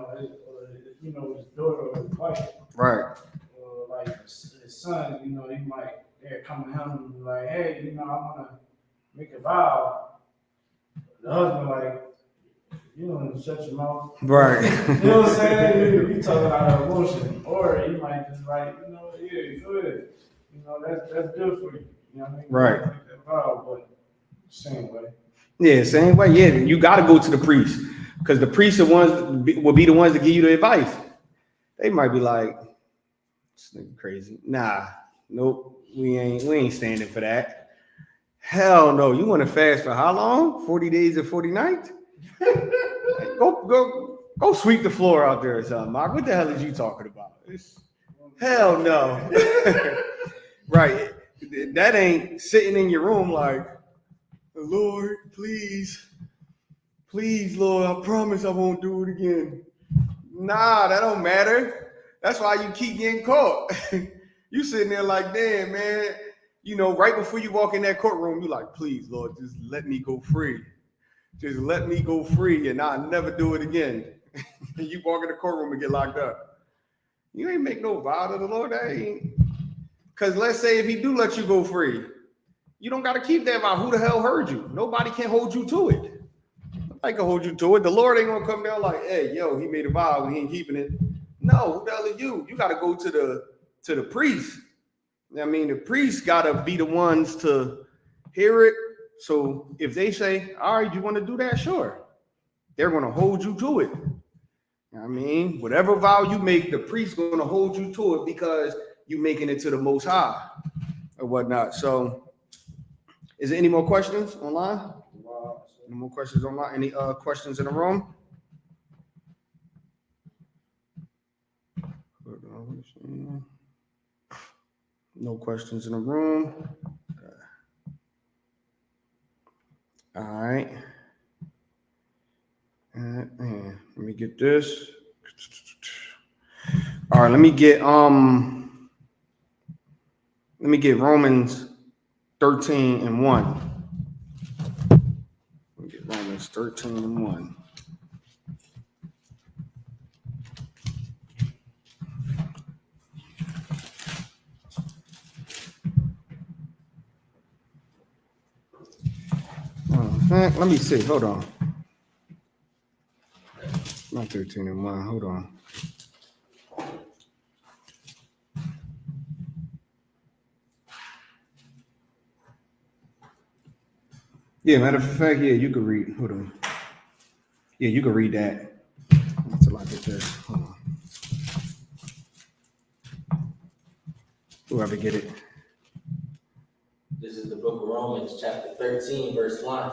daughter or his wife. Right. Or like his son, he might, they're coming to him and be like, hey, I want to make a vow. The husband like, shut your mouth. Right. You know what I'm saying? You talking out of emotion. Or he might just like, yeah, go ahead. That's good for you. You know what I mean? Right. Make that vow, but same way. Yeah, same way. Yeah, you got to go to the priest, because the priests will be the ones to give you the advice. They might be like, this nigga crazy. Nah, nope, we ain't standing for that. Hell no. You want to fast for how long? 40 days and 40 nights? Go sweep the floor out there or something, Mark. What the hell is you talking about? Hell no. Right. That ain't sitting in your room like, Lord, please, Lord, I promise I won't do it again. Nah, that don't matter. That's why you keep getting caught. You sitting there like, damn, man, right before you walk in that courtroom, you like, please, Lord, just let me go free. Just let me go free, and I'll never do it again. You walk in the courtroom and get locked up. You ain't make no vow to the Lord. Because let's say if he do let you go free, you don't got to keep that vow. Who the hell heard you? Nobody can hold you to it. Nobody can hold you to it. The Lord ain't gonna come down like, hey, yo, he made a vow and he ain't keeping it. No, who the hell are you? You got to go to the priest. I mean, the priests got to be the ones to hear it. So if they say, all right, you want to do that? Sure. They're going to hold you to it. I mean, whatever vow you make, the priest's going to hold you to it because you're making it to the Most High or whatnot. So is there any more questions online? Any more questions online? Any questions in the room? No questions in the room. All right. Let me get this. All right, let me get Romans 13:1. Let me get Romans 13:1. Let me see. Hold on. Not 13:1. Hold on. Yeah, matter of fact, yeah, you can read. Hold on. Yeah, you can read that until I get this. Hold on. Whoever get it. This is the book of Romans, chapter 13, verse 1.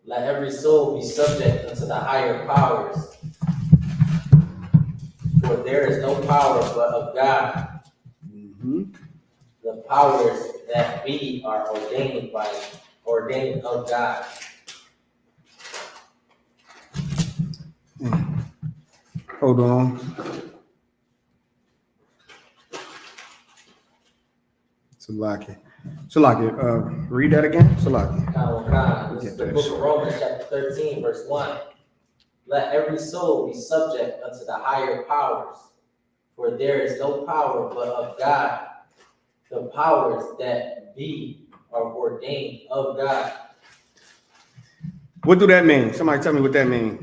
Let every soul be subject unto the higher powers, for there is no power but of God. Mm-hmm. The powers that be are ordained of God. Hold on. Salaki, read that again. Salaki. This is the book of Romans, chapter 13, verse 1. Let every soul be subject unto the higher powers, for there is no power but of God. The powers that be are ordained of God. What do that mean? Somebody tell me what that means.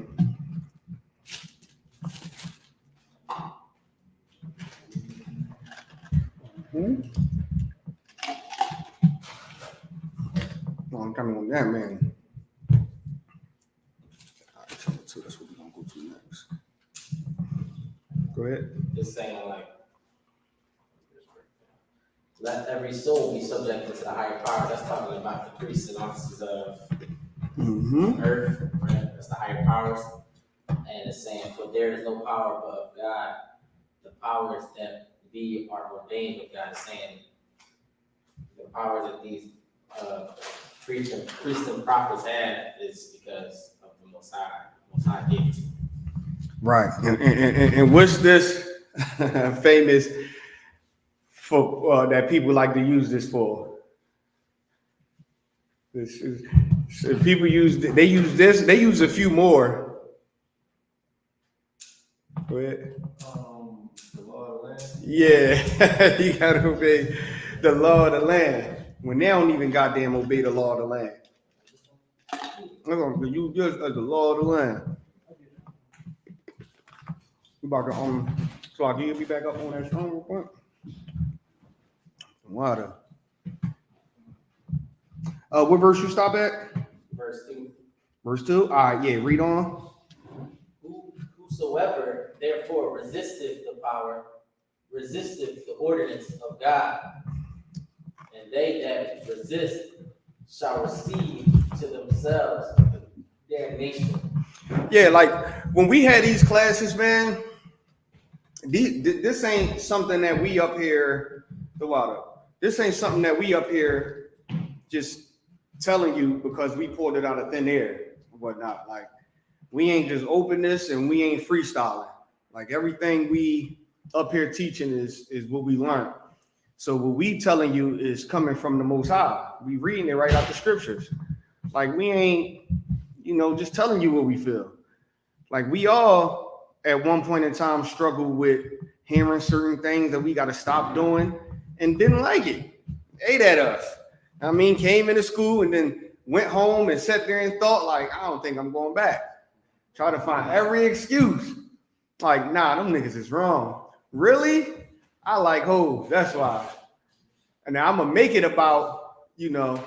No, I'm coming on that man. All right, so that's what we're gonna go to next. Go ahead. Just saying, like, let every soul be subject to the higher power. That's talking about the priests and officers of earth, right? That's the higher powers. And it's saying, for there is no power but of God. The powers that be are ordained of God. It's saying the powers that these priests and prophets had is because of the Most High. Most High gave it to them. Right. And what's this famous for that people like to use this for? People use this. They use a few more. Go ahead. The law of the land. Yeah, you gotta obey the law of the land. When they don't even goddamn obey the law of the land. You just as the law of the land. You about to so I'll be back up on that strong real quick. Water. What verse you stop at? Verse 2. Verse 2? All right, yeah, read on. Whosoever therefore resisteth the power, resisteth the ordinance of God, and they that resist shall receive to themselves damnation. Yeah, like when we had these classes, man, this ain't something that we up here, the water. This ain't something that we up here just telling you because we pulled it out of thin air and whatnot. Like, we ain't just open this and we ain't freestyling. Like, everything we up here teaching is what we learn. So what we telling you is coming from the Most High. We reading it right out the scriptures. Like, we ain't, just telling you what we feel. Like, we all at one point in time struggle with hearing certain things that we got to stop doing and didn't like it. Ate at us. I mean, came into school and then went home and sat there and thought, like, I don't think I'm going back. Try to find every excuse. Like, nah, them niggas is wrong. Really? I like hoes. That's why. And now I'm going to make it about, you know,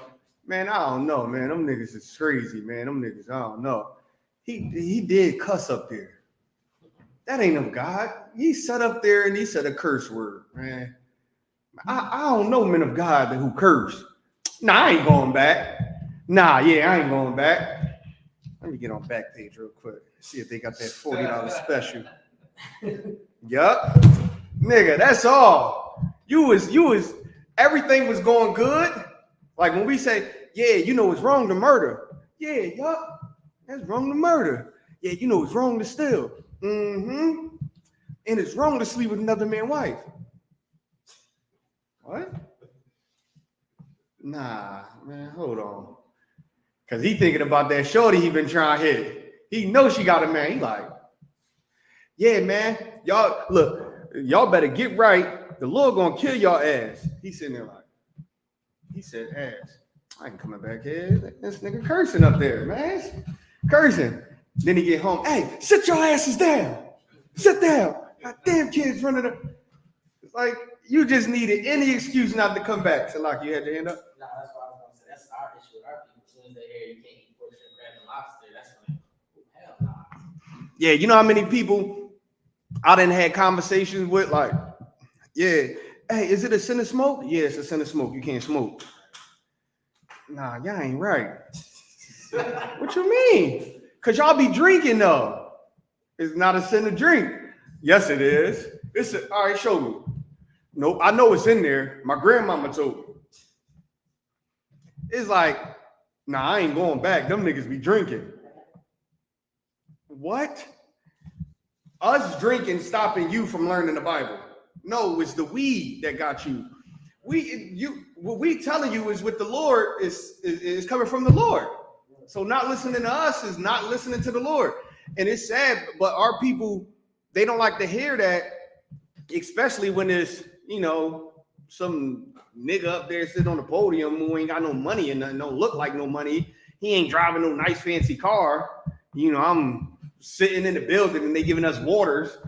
man, I don't know, man. Them niggas is crazy, man. Them niggas, I don't know. He did cuss up there. That ain't of God. He sat up there and he said a curse word, man. I don't know men of God who curse. Nah, I ain't going back. Nah, yeah, I ain't going back. Let me get on Backpage real quick. See if they got that $40 special. Yup. Nigga, that's all. You was, everything was going good. Like when we say, yeah, you know it's wrong to murder. Yeah, yup. That's wrong to murder. Yeah, you know it's wrong to steal. Mm-hmm. And it's wrong to sleep with another man's wife. What? Nah, man, hold on. Cause he thinking about that shorty he been trying to hit. He knows she got a man. He like, yeah, man, y'all look, y'all better get right. The Lord gonna kill y'all ass. He sitting there like, he said ass. I ain't coming back here. This nigga cursing up there, man. Cursing. Then he get home. Hey, sit your asses down. Sit down. God damn kids running up. It's like you just needed any excuse not to come back. So like you had your hand up. Nah, that's what I was gonna say. That's our issue with our people. As soon as they hear you can't eat pork, shrimp, crab, and lobster, that's when hell nah. Yeah, you know how many people I done had conversations with, like, yeah, hey, is it a sin to smoke? Yeah, it's a sin to smoke. You can't smoke. Nah, y'all ain't right. What you mean? Cause y'all be drinking though. It's not a sin to drink. Yes, it is. All right, show me. Nope, I know it's in there. My grandmama told me. It's like, nah, I ain't going back. Them niggas be drinking. What? Us drinking stopping you from learning the Bible? No, it's the weed that got you. What we telling you is with the Lord is coming from the Lord. So not listening to us is not listening to the Lord. And it's sad, but our people, they don't like to hear that, especially when there's, you know, some nigga up there sitting on the podium who ain't got no money and nothing, don't look like no money. He ain't driving no nice fancy car. You know, I'm sitting in the building and they giving us waters.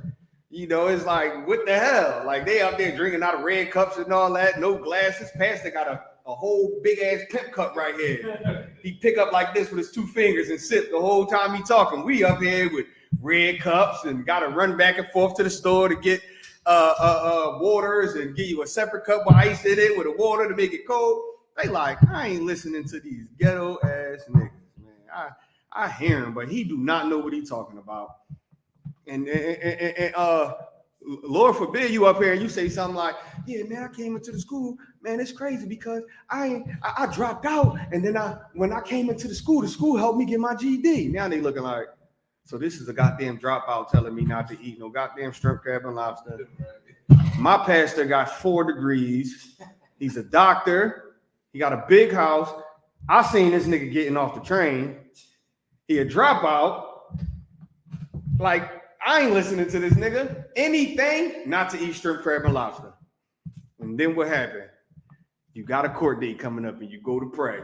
You know, it's like, what the hell? Like they out there drinking out of red cups and all that, no glasses. Pastor got a whole big ass pimp cup right here. He pick up like this with his two fingers and sip the whole time he talking. We up here with red cups and got to run back and forth to the store to get waters and give you a separate cup with ice in it with the water to make it cold. They like, I ain't listening to these ghetto ass niggas, man. I hear him, but he do not know what he talking about. And Lord forbid you up here and you say something like, yeah, man, I came into the school, man, it's crazy because I dropped out. And then when I came into the school helped me get my GED. Now they looking like, so this is a goddamn dropout telling me not to eat no goddamn shrimp, crab, and lobster. My pastor got 4 degrees. He's a doctor. He got a big house. I seen this nigga getting off the train. He a dropout. Like, I ain't listening to this nigga. Anything not to eat shrimp, crab, and lobster. And then what happened? You got a court date coming up and you go to pray.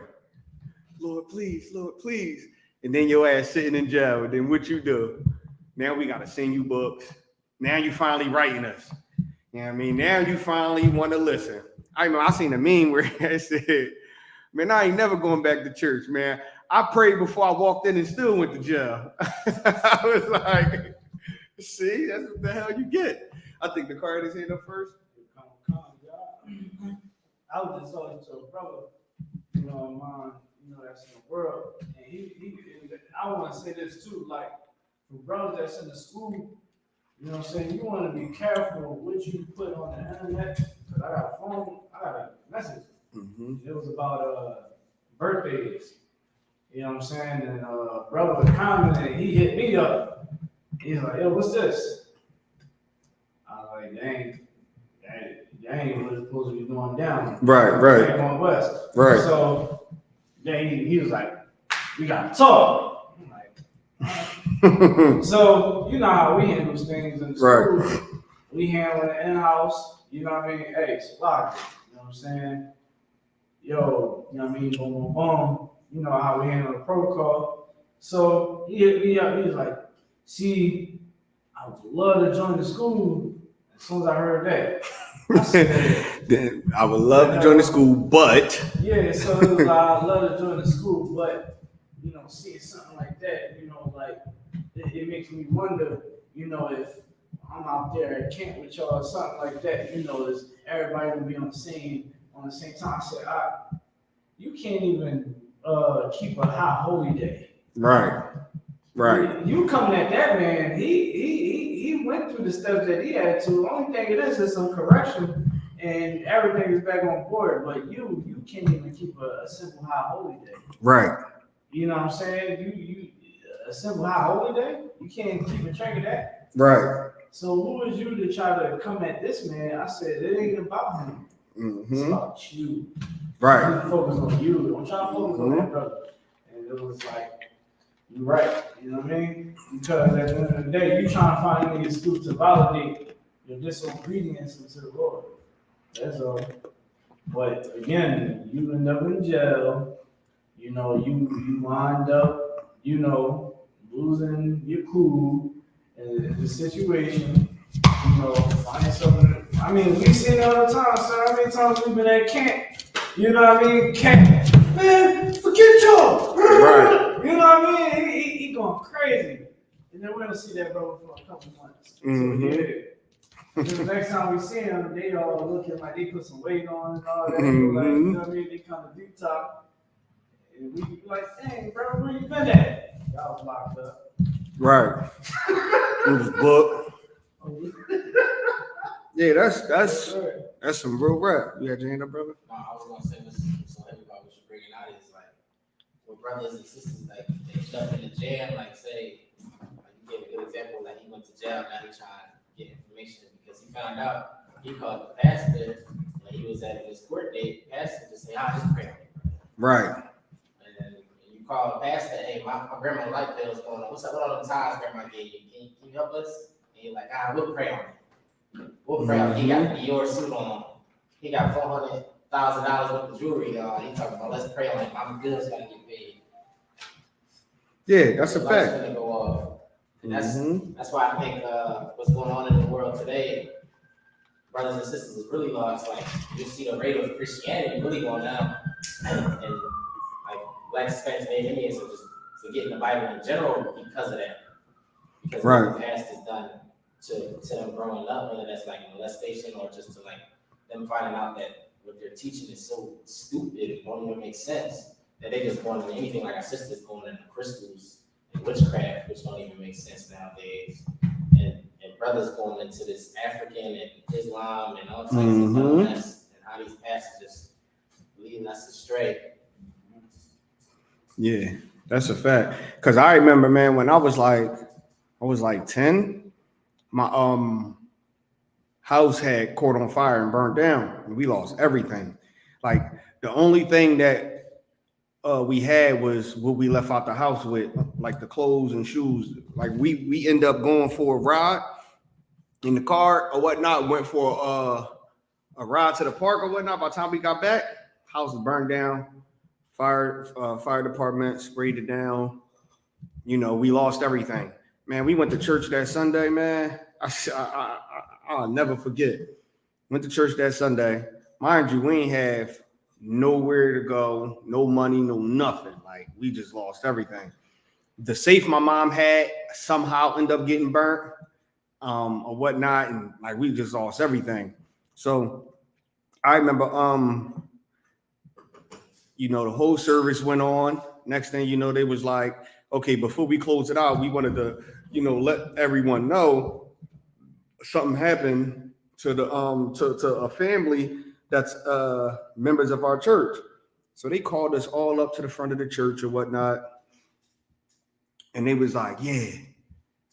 Lord, please, Lord, please. And then your ass sitting in jail. And then what you do? Now we got to send you books. Now you finally writing us. You know what I mean? Now you finally want to listen. I remember I seen a meme where it said, man, I ain't never going back to church, man. I prayed before I walked in and still went to jail. I was like, see, that's what the hell you get. I think the card is here up first. I was just talking to a brother, you know, mine, you know, that's in the world. And he I want to say this too, like, for brothers that's in the school, you know what I'm saying, you want to be careful what you put on the internet. Because I got a phone, I got a message. Mm-hmm. It was about birthdays. You know what I'm saying? And brother was commenting, he hit me up. He's like, yo, what's this? I was like, dang, what it's supposed to be going down. Right. Going west. Right. So then he was like, we got to talk. I'm like, so you know how we handle things in the school. Right. We handle it in-house. You know what I mean? Hey, Salaki, you know what I'm saying? Yo, you know what I mean? Boom, boom, boom. You know how we handle the protocol. So he was like, see, I would love to join the school. As soon as I heard that, I said, Then I would love to join the school, but yeah, so it was like, I'd love to join the school, but, you know, seeing something like that, you know, like, it makes me wonder, you know, if I'm out there at camp with y'all or something like that, you know, is everybody gonna be on the same time? I said, you can't even keep a high holy day. right. You coming at that man, he went through the steps that he had to. The only thing it is some correction and everything is back on board, but you can't even keep a simple high holy day. Right. You know what I'm saying? You a simple high holy day, you can't keep a track of that. Right. So who is you to try to come at this man? I said it ain't about him. It's about you. Right. You focus on you. I'm trying to focus on that brother. And it was like, you're right. You know what I mean? Because at the end of the day, you trying to find any excuse to validate your disobedience to the Lord. That's all. But again, you end up in jail. You know, you wind up, you know, losing your cool in the situation. You know, finding something. I mean, we see it all the time, sir. How many times we've been at camp? You know what I mean? Camp. Man, forget y'all. Right. You know what I mean? He going crazy. And then we're going to see that brother for a couple months. Mm-hmm. So, yeah. The next time we see him, they all looking like they put some weight on and all that. Mm-hmm. Like, you know what I mean? They kind of detox. And we be like, dang, bro, where you been at? Y'all was locked up. Right. It was booked. Yeah, that's some real rap. You had your hand up, brother? No, I was gonna say what's so heavy about what you're bringing out is like with brothers and sisters, like they jump in the jam, like say, like you gave a good example, like he went to jail, now he's trying to get information because he found out he called the pastor when he was at his court date. The pastor just say, "I'll just pray on you." Right. And then you call the pastor, "Hey, my grandma light bill's going on. What's up with all them ties grandma gave you? Can you help us?" And you're like, we'll pray on it. We'll pray on it. He got a Dior suit on. He got $400,000 worth of jewelry, y'all. He talking about let's pray on it. My bills gotta get paid. Yeah, that's a The light's fact. gonna go off. And that's why I think what's going on in the world today, brothers and sisters, is really lost. Like you see the rate of Christianity really going down, and like Black Hispanics and Indians are just forgetting the Bible in general because of that. Because Right. what the past has done to them growing up, whether that's like molestation or just to like them finding out that what they're teaching is so stupid, it don't even make sense, that they just going into anything like our sisters going into crystals and witchcraft, which don't even make sense nowadays. And brothers going into this African and Islam and all types of other mess, and how these pastors leading us astray. Yeah, that's a fact. Cause I remember, man, when I was like 10, my house had caught on fire and burned down, and we lost everything. Like the only thing that we had was what we left out the house with, like the clothes and shoes. Like we end up going for a ride in the car or whatnot, went for a ride to the park or whatnot. By the time we got back, house was burned down. Fire department sprayed it down. You know, we lost everything. Man, we went to church that Sunday, man. I'll never forget. Went to church that Sunday. Mind you, we ain't have nowhere to go, no money, no nothing. Like, we just lost everything. The safe my mom had somehow ended up getting burnt or whatnot. And, like, we just lost everything. So, I remember, you know, the whole service went on. Next thing you know, they was like, okay, before we close it out, we wanted to, you know, let everyone know something happened to the to a family that's members of our church. So they called us all up to the front of the church or whatnot, and they was like, yeah,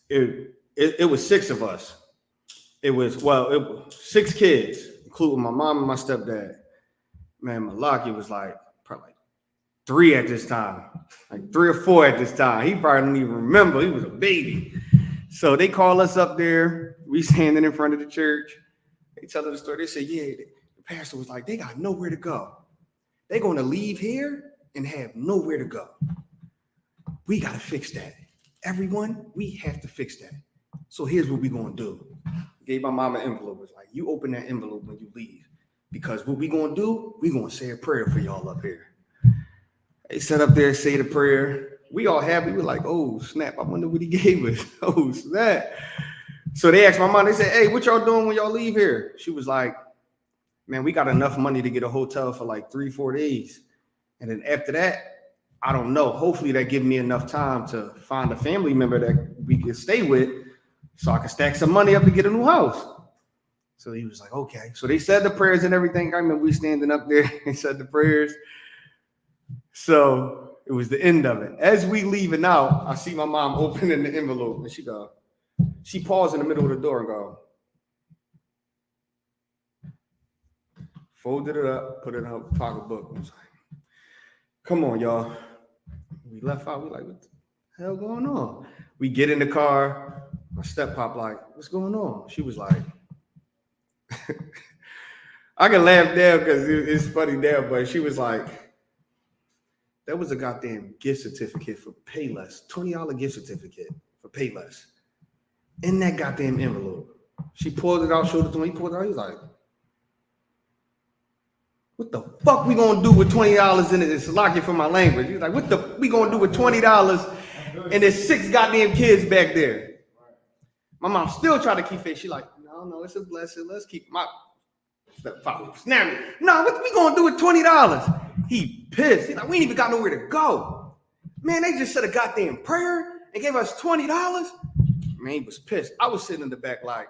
it was 6 of us. It was 6 kids, including my mom and my stepdad. Man, Malaki was like probably 3 at this time, like 3 or 4 at this time. He probably didn't even remember. He was a baby. So they call us up there. We standing in front of the church. They He telling the story. They said, yeah, the pastor was like, they got nowhere to go. They're going to leave here and have nowhere to go. We got to fix that. Everyone, we have to fix that. So here's what we're going to do. Gave my mom an envelope. It's like, you open that envelope when you leave. Because what we're going to do, we're going to say a prayer for y'all up here. They sat up there, say the prayer. We all happy. We're like, oh, snap. I wonder what he gave us. Oh, snap. So they asked my mom, they said, hey, what y'all doing when y'all leave here? She was like, man, we got enough money to get a hotel for like 3-4 days. And then after that, I don't know. Hopefully that gives me enough time to find a family member that we can stay with so I can stack some money up to get a new house. So he was like, okay. So they said the prayers and everything. I remember we standing up there and said the prayers. So it was the end of it. As we leaving out, I see my mom opening the envelope and she paused in the middle of the door and go, folded it up, put it in her pocketbook. And was like, come on, y'all. We left out. We like, what the hell going on? We get in the car. My step-pop like, what's going on? She was like, I can laugh there because it's funny there, but she was like, that was a goddamn gift certificate for Payless, $20 gift certificate for Payless. In that goddamn envelope. She pulled it out, showed it to me. He pulled it out. He was like, what the fuck we gonna do with $20 in it? It's lucky for my language. He was like, what the we gonna do with $20? And there's 6 goddamn kids back there. My mom still tried to keep faith. She like, no, it's a blessing. Let's keep my stepfather snap me. No, what we gonna do with $20? He pissed. He's like, we ain't even got nowhere to go. Man, they just said a goddamn prayer and gave us $20. Man, he was pissed. I was sitting in the back like,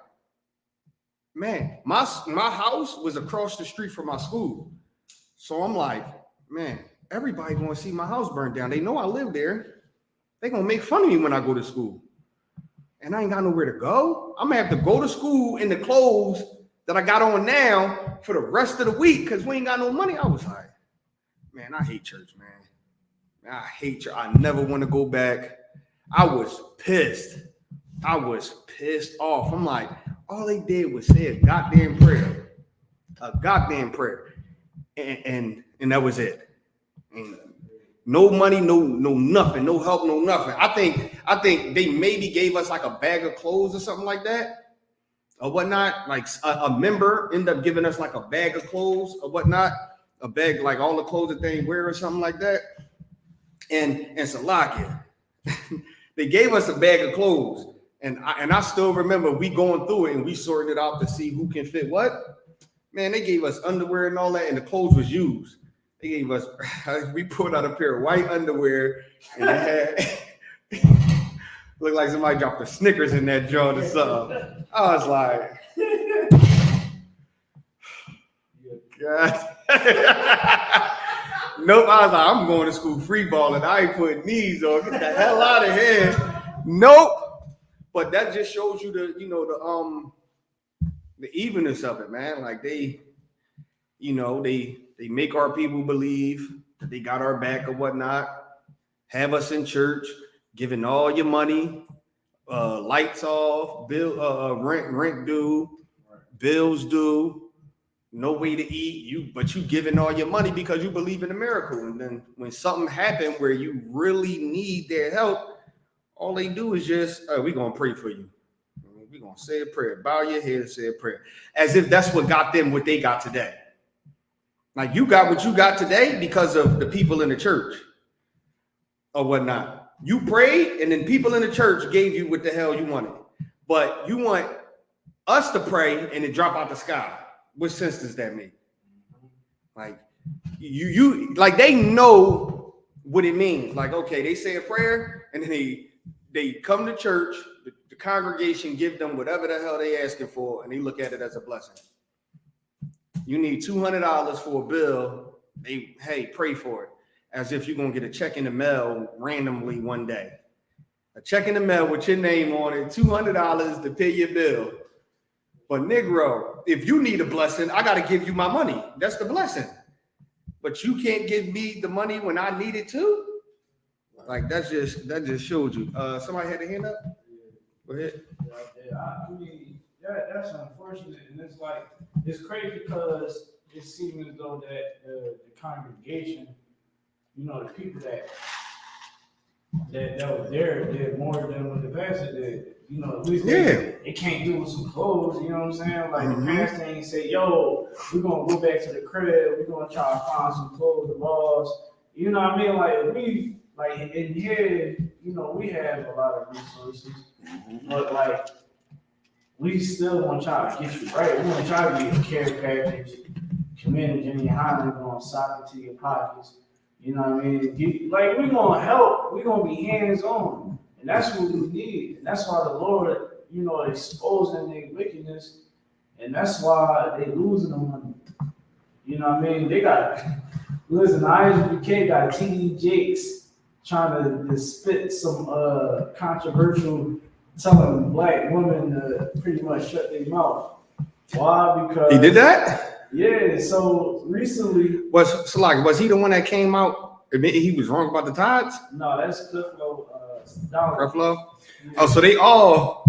man, my house was across the street from my school. So I'm like, man, everybody gonna see my house burned down. They know I live there. They gonna make fun of me when I go to school. And I ain't got nowhere to go. I'm gonna have to go to school in the clothes that I got on now for the rest of the week because we ain't got no money. I was like, man, I hate church, man. I hate church. I never want to go back. I was pissed. I was pissed off. I'm like, all they did was say a goddamn prayer. And that was it. And no money, no nothing, no help, no nothing. I think they maybe gave us like a bag of clothes or something like that or whatnot. Like a member ended up giving us like a bag of clothes or whatnot, a bag, like all the clothes that they wear or something like that. And Salakia, they gave us a bag of clothes. And I still remember we going through it and we sorted it out to see who can fit what. Man, they gave us underwear and all that, and the clothes was used. They gave us, we pulled out a pair of white underwear, and it had, looked like somebody dropped a Snickers in that jar or something. I was like, God. Nope, I was like, I'm going to school free balling. I ain't putting these on. Get the hell out of here. Nope. But that just shows you the evenness of it, man. Like they make our people believe that they got our back or whatnot, have us in church, giving all your money, lights off, rent due, bills due, no way to eat, but you giving all your money because you believe in a miracle. And then when something happened where you really need their help, all they do is just, we're going to pray for you. We're going to say a prayer. Bow your head and say a prayer. As if that's what got them what they got today. Like you got what you got today because of the people in the church or whatnot. You prayed and then people in the church gave you what the hell you wanted. But you want us to pray and it drop out the sky. What sense does that make? Like you like they know what it means. Like, okay, they say a prayer and then they come to church, the congregation give them whatever the hell they asking for, and they look at it as a blessing. You need $200 for a bill. Hey, pray for it. As if you're going to get a check in the mail randomly one day. A check in the mail with your name on it, $200 to pay your bill. But Negro, if you need a blessing, I got to give you my money. That's the blessing. But you can't give me the money when I need it too? Like that just showed you. Somebody had a hand up? Go ahead. I mean, that's unfortunate, and it's like it's crazy because it seems as though that the congregation, you know, the people that was there did more than what the pastor did. You know, at least they can't do with some clothes, you know what I'm saying? Like the pastor ain't say, yo, we're gonna go back to the crib, we're gonna try to find some clothes, the walls. You know what I mean? Like we in here, you know, we have a lot of resources, but like we still want to try to get you right. We want to try to get a care package, come in and Jimmy Holland going sock into your pockets. You know what I mean? Like we're gonna help. We're gonna be hands on, and that's what we need. And that's why the Lord, you know, exposing their wickedness, and that's why they losing the money. You know what I mean? They got listen. Isupk got TD Jakes trying to spit some controversial, telling black women to pretty much shut their mouth. Why? Because he did that. Yeah, so recently was he the one that came out admitting he was wrong about the tithes? No, that's Clifflo. Clifflo. Yeah. Oh, so they all.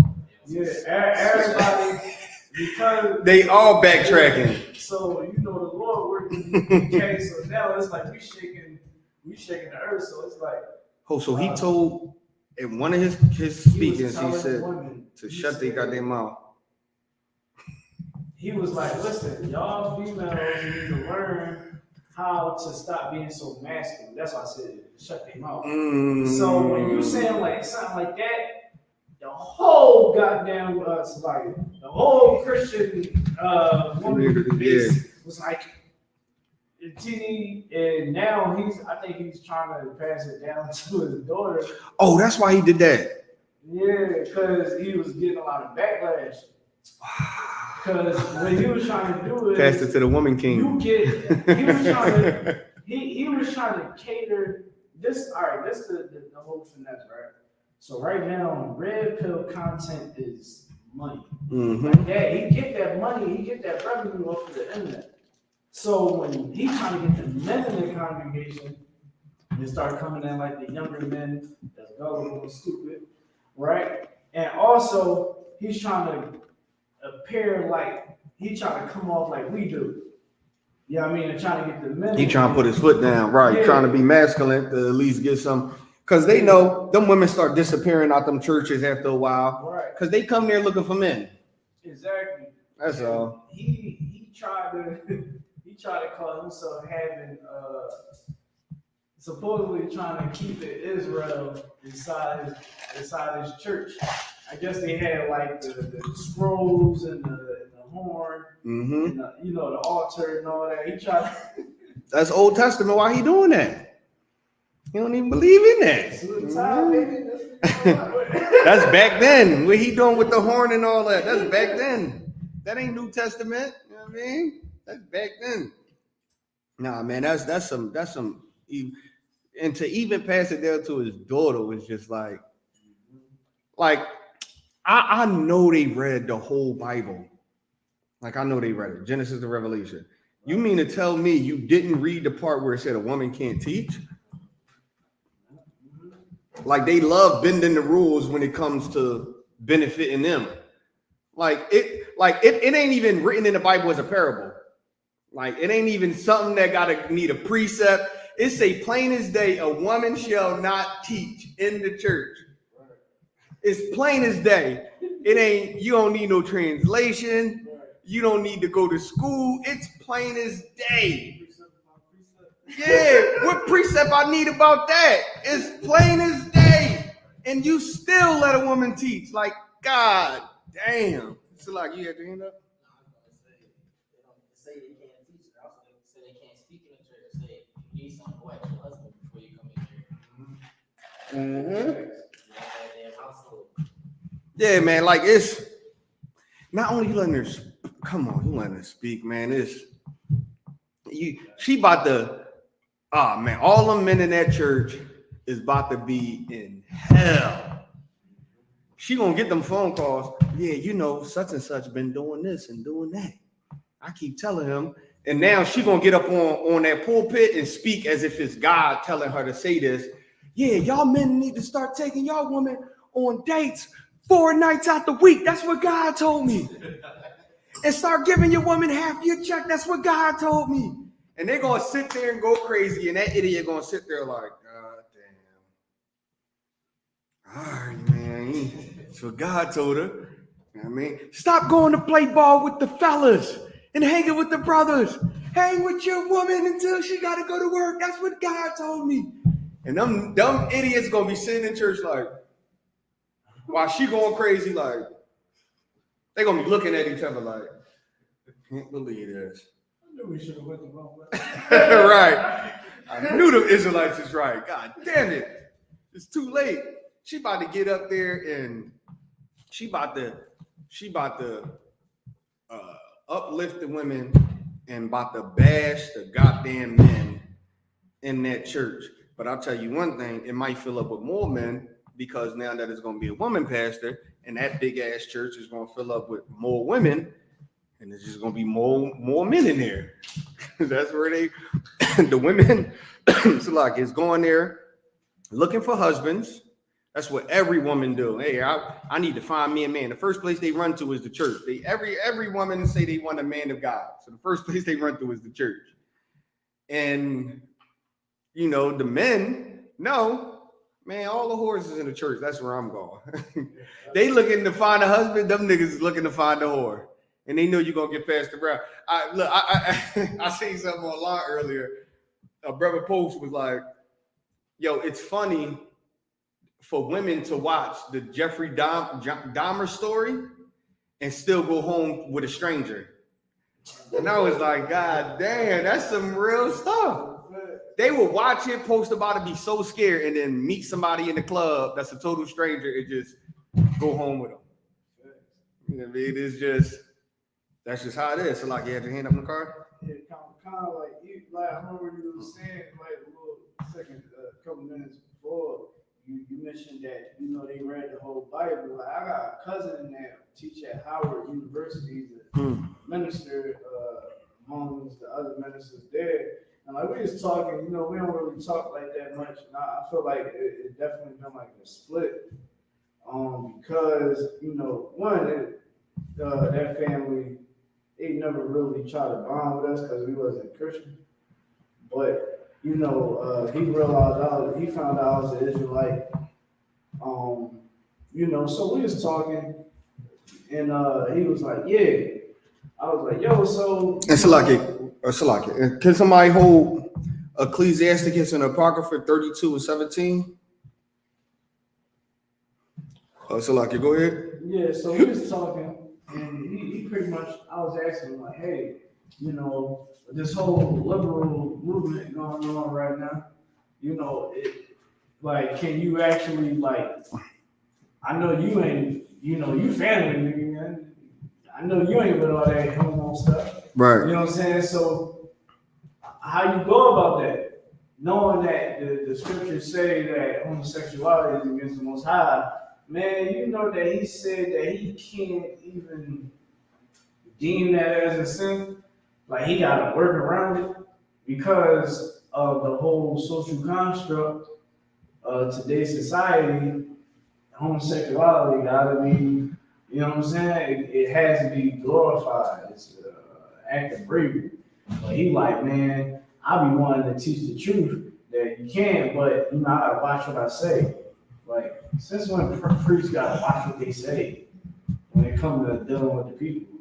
Yeah, everybody because they all backtracking. So you know the Lord working. Okay, so now it's like we shaking the earth. So it's like. Oh, so he told in one of his speakings, he said to shut their goddamn mouth. He was like, listen, y'all females need to learn how to stop being so masculine. That's why I said shut their mouth. So when you saying like something like that, the whole goddamn the whole Christian woman base was like TD, and now I think he's trying to pass it down to his daughter. Oh, that's why he did that. Yeah, because he was getting a lot of backlash. Because what he was trying to do is pass it to the woman king. He was trying to cater this. All right, this is the whole finesse, right? So right now, red pill content is money. Like that, he get that money, he get that revenue off of the internet. So when he trying to get the men in the congregation, they start coming in like the younger men that's gullible and stupid, right? And also he's trying to appear like he trying to come off like we do. You know what I mean? And trying to get the men. He trying to put his foot down, right? Yeah. Trying to be masculine to at least get some, because they know them women start disappearing out them churches after a while, right? Because they come there looking for men. Exactly. That's all. He tried to call himself having supposedly trying to keep it Israel inside his church. I guess they had like the scrolls and the horn, and the, the altar and all that. He tried. That's Old Testament. Why he doing that? He don't even believe in that. That's back then. What he doing with the horn and all that? That's back then. That ain't New Testament. You know what I mean? That's back then. Nah, man, that's some. And to even pass it down to his daughter was just like I know they read the whole Bible. Like I know they read it, Genesis to Revelation. You mean to tell me you didn't read the part where it said a woman can't teach? Like they love bending the rules when it comes to benefiting them. It ain't even written in the Bible as a parable. Like it ain't even something that need a precept. It say plain as day, a woman shall not teach in the church. It's plain as day. It ain't, you don't need no translation. You don't need to go to school. It's plain as day. Yeah, what precept I need about that? It's plain as day. And you still let a woman teach. Like, God damn. So like, you had your hand up? Say they can't teach. They also say they can't speak in the church. Say you need someone who actually husband before you come in here. Yeah, man, like it's not only you letting her you letting her speak, man. She about to all the men in that church is about to be in hell. She gonna get them phone calls. Yeah, such and such been doing this and doing that. I keep telling him, and now she gonna get up on that pulpit and speak as if it's God telling her to say this. Yeah, y'all men need to start taking y'all women on dates 4 nights out the week. That's what God told me. and start giving your woman half your check. That's what God told me. And they're gonna sit there and go crazy, and that idiot gonna sit there like, God damn. All right, man. That's what God told her. You know what I mean? Stop going to play ball with the fellas and hanging with the brothers. Hang with your woman until she gotta go to work. That's what God told me. And them dumb idiots gonna be sitting in church like, while she going crazy, like, they gonna be looking at each other like, can't believe this. I knew we should have went the wrong way. Right. I knew the Israelites is right. God damn it. It's too late. She about to get up there and she about to uplift the women and about to bash the goddamn men in that church. But I'll tell you one thing, it might fill up with more men because now that it's going to be a woman pastor and that big ass church is going to fill up with more women and there's just going to be more men in there. That's where the women, so like, is going there looking for husbands. That's what every woman do. Hey, I need to find me a man. The first place they run to is the church. Every woman say they want a man of God. So the first place they run to is the church. And you know, the men know, man, all the whores is in the church. That's where I'm going. They looking to find a husband. Them niggas is looking to find a whore. And they know you're going to get passed around. I seen something online earlier. A brother post was like, yo, it's funny for women to watch the Jeffrey Dahmer story and still go home with a stranger. And I was like, God damn, that's some real stuff. They will watch it, post about it, be so scared, and then meet somebody in the club that's a total stranger and just go home with them. You know what I mean? It's just, that's just how it is. So like, you had your hand up in the car? Yeah, kind of like I remember you were saying like a couple minutes before you mentioned that they read the whole Bible. Like I got a cousin that teach at Howard University, the minister amongst the other ministers there. And like we was talking, we don't really talk like that much. And I feel like it definitely been like a split, because one, that family, they never really tried to bond with us because we wasn't Christian. But he realized he found out I was an Israelite. So we was talking, and he was like, "Yeah." I was like, "Yo, so." It's like, can somebody hold Ecclesiasticus and Apocrypha 32:17? So like, go ahead. Yeah, so we was talking, and he pretty much, I was asking him like, "Hey, this whole liberal movement going on right now, can you actually I know you ain't, you family, nigga. I know you ain't with all that homo stuff. Right. You know what I'm saying? So how you go about that? Knowing that the scriptures say that homosexuality is against the Most High, man, you know that he said that he can't even deem that as a sin. Like he got to work around it because of the whole social construct of today's society. Homosexuality gotta be, you know what I'm saying? It has to be glorified. It's an act of bravery. But he like, man, I be wanting to teach the truth that you can, but I gotta watch what I say. Like, since when priests gotta watch what they say when it comes to dealing with the people?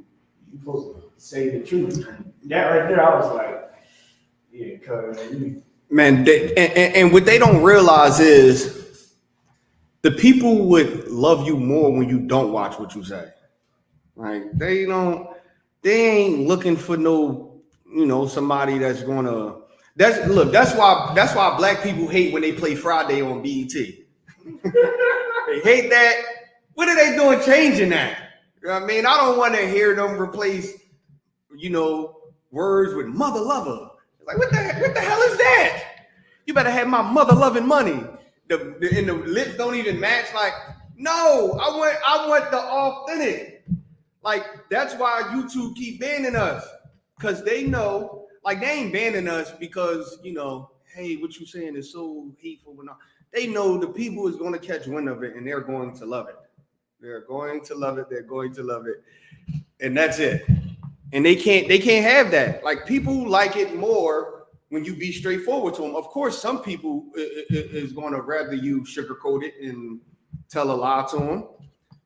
You supposed to say the truth. That right there, I was like, yeah, cause man, and what they don't realize is the people would love you more when you don't watch what you say. Like they ain't looking for no, somebody that's gonna. That's why black people hate when they play Friday on BET. They hate that. What are they doing changing that? You know what I mean? I don't want to hear them replace, words with mother lover. Like what the hell is that? You better have my mother loving money. And the lips don't even match. Like, no, I want the authentic. Like, that's why YouTube keep banning us. Because they know, like, they ain't banning us because, hey, what you saying is so hateful. They know the people is going to catch wind of it and they're going to love it. They're going to love it. They're going to love it. And that's it. And they can't have that. Like, people like it more when you be straightforward to them. Of course, some people is going to rather you sugarcoat it and tell a lie to them.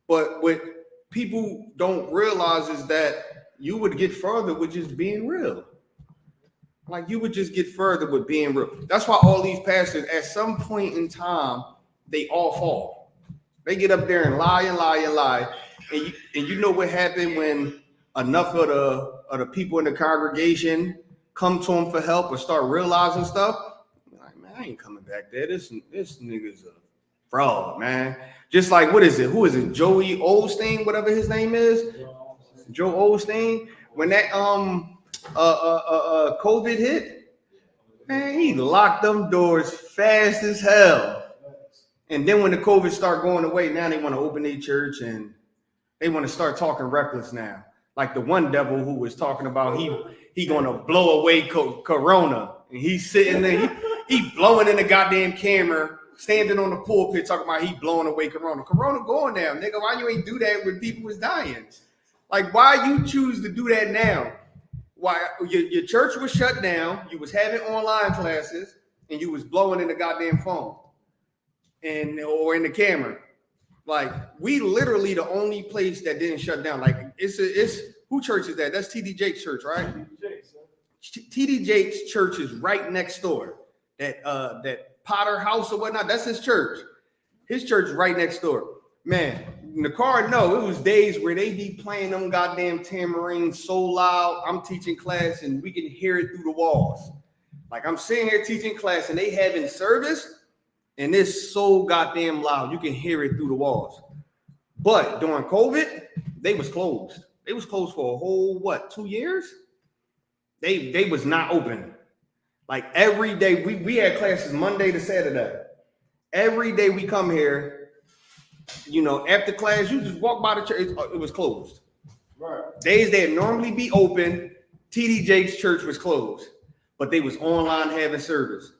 But what people don't realize is that you would get further with just being real. Like, you would just get further with being real. That's why all these pastors, at some point in time, they all fall. They get up there and lie and lie and lie. And you know what happened when enough of the people in the congregation come to them for help or start realizing stuff? Like, man, I ain't coming back there. This nigga's a fraud, man. Just like, what is it? Who is it? Joey Osteen, whatever his name is. Joe Osteen. When that COVID hit, man, he locked them doors fast as hell. And then when the COVID start going away, now they want to open their church and they want to start talking reckless now. Like the one devil who was talking about he gonna blow away Corona, and he's sitting there, he blowing in the goddamn camera, standing on the pulpit talking about he blowing away Corona. Corona going down, nigga. Why you ain't do that when people was dying? Like, why you choose to do that now? Why your church was shut down, you was having online classes, and you was blowing in the goddamn phone or in the camera. Like, we literally the only place that didn't shut down. Like, it's who church is that? That's TD Jake's church, right? TD Jake's church is right next door. That Potter House or whatnot, that's his church. His church is right next door. Man, Nakar, no, it was days where they be playing them goddamn tamarines so loud. I'm teaching class and we can hear it through the walls. Like, I'm sitting here teaching class and they having service. And it's so goddamn loud. You can hear it through the walls. But during COVID, they was closed. They was closed for a whole, 2 years? They was not open. Like, every day, we had classes Monday to Saturday. Every day we come here, after class, you just walk by the church. It was closed. Right. Days that normally be open, TD Jake's church was closed. But they was online having service.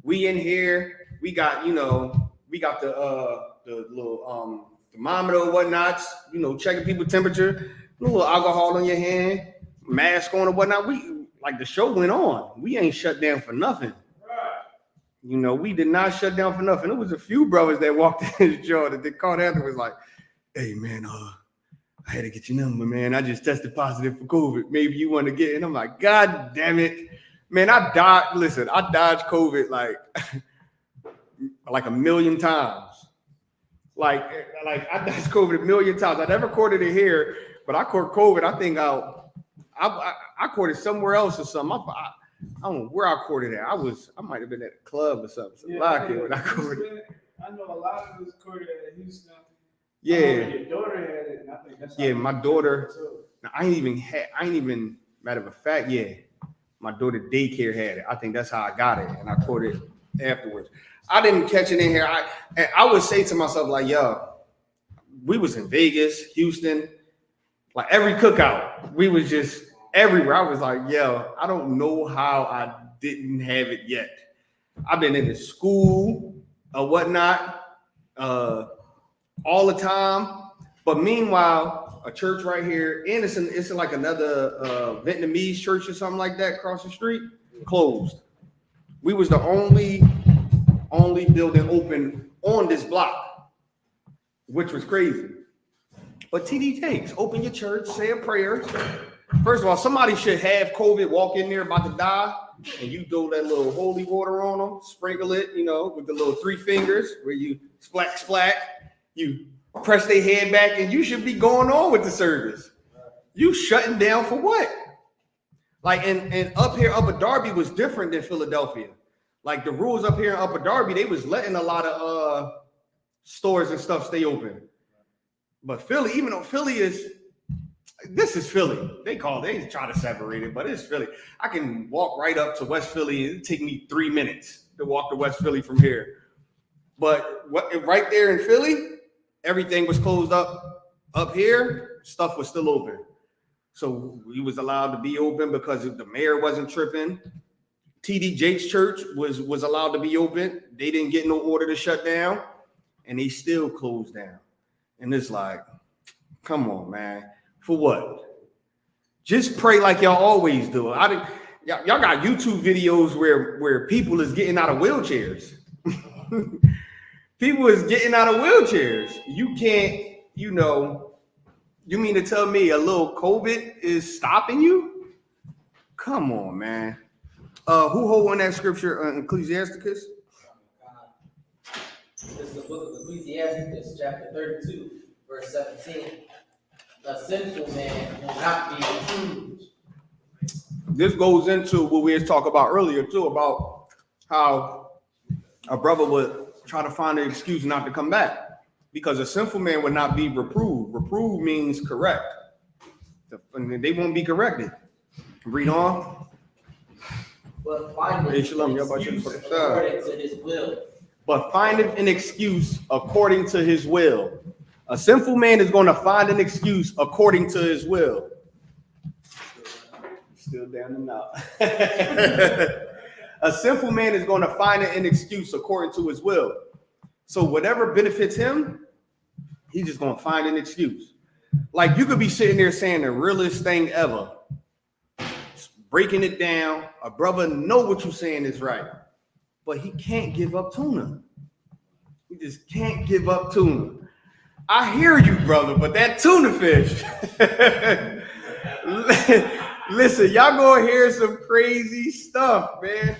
We in here. We got, we got the little thermometer or whatnots, checking people's temperature, a little alcohol on your hand, mask on or whatnot. The show went on. We ain't shut down for nothing. Right. We did not shut down for nothing. There was a few brothers that walked in his jaw that they called after was like, hey man, I had to get your number, man. I just tested positive for COVID. Maybe you want to get it. And I'm like, God damn it. Man, I dodged COVID like a million times. Like I dodged COVID a million times. I never caught it here, but I caught COVID. I think I caught it somewhere else or something. I don't know where I caught it at. I might have been at a club or something. Yeah, I know a lot of us caught it at Houston. Yeah. Your daughter had it, and I think that's my daughter. I ain't even matter of fact, yeah. My daughter daycare had it. I think that's how I got it, and I caught it afterwards. I didn't catch it in here. I would say to myself, like, yo, we was in Vegas, Houston, like every cookout. We was just everywhere. I was like, yo, I don't know how I didn't have it yet. I've been in the school or whatnot all the time. But meanwhile, a church right here, and it's in like another Vietnamese church or something like that across the street, closed. We was the only building open on this block, which was crazy. But TD Jakes, open your church, say a prayer. First of all, somebody should have COVID, walk in there about to die, and you throw that little holy water on them, sprinkle it, with the little 3 fingers where you splat, splat, you press their head back, and you should be going on with the service. You shutting down for what? Like, and up here, Upper Darby was different than Philadelphia. Like, the rules up here in Upper Darby, they was letting a lot of stores and stuff stay open. But Philly, even though Philly this is Philly. They try to separate it, but it's Philly. I can walk right up to West Philly. It'd take me 3 minutes to walk to West Philly from here. But right there in Philly, everything was closed up. Up here, stuff was still open. So we was allowed to be open because the mayor wasn't tripping. TD Jake's church was allowed to be open. They didn't get no order to shut down, and they still closed down. And it's like, come on, man. For what? Just pray like y'all always do. Y'all got YouTube videos where people is getting out of wheelchairs. People is getting out of wheelchairs. You can't, you mean to tell me a little COVID is stopping you? Come on, man. Who hold on that scripture, Ecclesiasticus? This is the book of Ecclesiasticus, chapter 32, verse 17. A sinful man will not be approved. This goes into what we was talking about earlier too, about how a brother would try to find an excuse not to come back because a sinful man would not be reproved. Reprove means correct. And they won't be corrected. Read on. But findeth Hey, Shalom, an y'all about excuse to- according to his will. But findeth an excuse according to his will. A sinful man is going to find an excuse according to his will. Still down and out. A sinful man is going to find an excuse according to his will. So whatever benefits him, he's just going to find an excuse. Like you could be sitting there saying the realest thing ever, breaking it down. A brother know what you're saying is right, but he can't give up tuna. He just can't give up tuna. I hear you, brother, but that tuna fish. Listen, y'all gonna hear some crazy stuff, man.